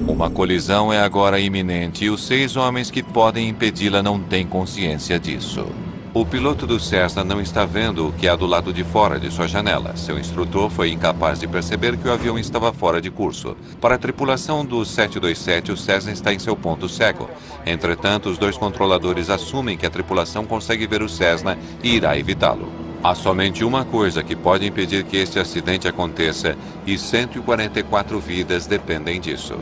Uma colisão é agora iminente e os 6 homens que podem impedi-la não têm consciência disso. O piloto do Cessna não está vendo o que há do lado de fora de sua janela. Seu instrutor foi incapaz de perceber que o avião estava fora de curso. Para a tripulação do 727, o Cessna está em seu ponto cego. Entretanto, os 2 controladores assumem que a tripulação consegue ver o Cessna e irá evitá-lo. Há somente uma coisa que pode impedir que este acidente aconteça, e 144 vidas dependem disso.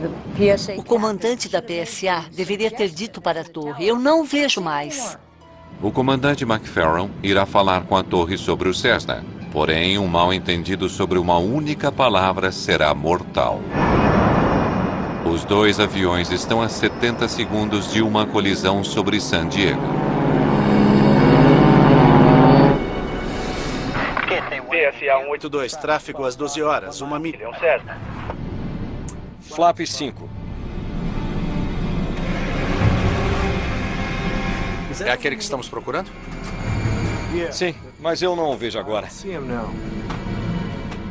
O comandante da PSA deveria ter dito para a torre: eu não vejo mais. O comandante McFerron irá falar com a torre sobre o Cessna. Porém, um mal-entendido sobre uma única palavra será mortal. Os 2 aviões estão a 70 segundos de uma colisão sobre San Diego. PSA 182, tráfego às 12 horas, 1 milha, um Cessna. Flap 5. É aquele que estamos procurando? Sim, mas eu não o vejo agora.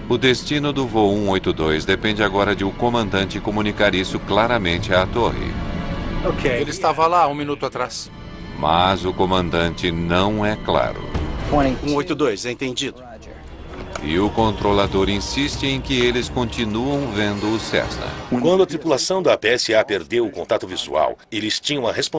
O destino do voo 182 depende agora de o comandante comunicar isso claramente à torre. Ele estava lá 1 minuto atrás. Mas o comandante não é claro. 182, entendido. E o controlador insiste em que eles continuam vendo o Cessna. Quando a tripulação da PSA perdeu o contato visual, eles tinham a responsabilidade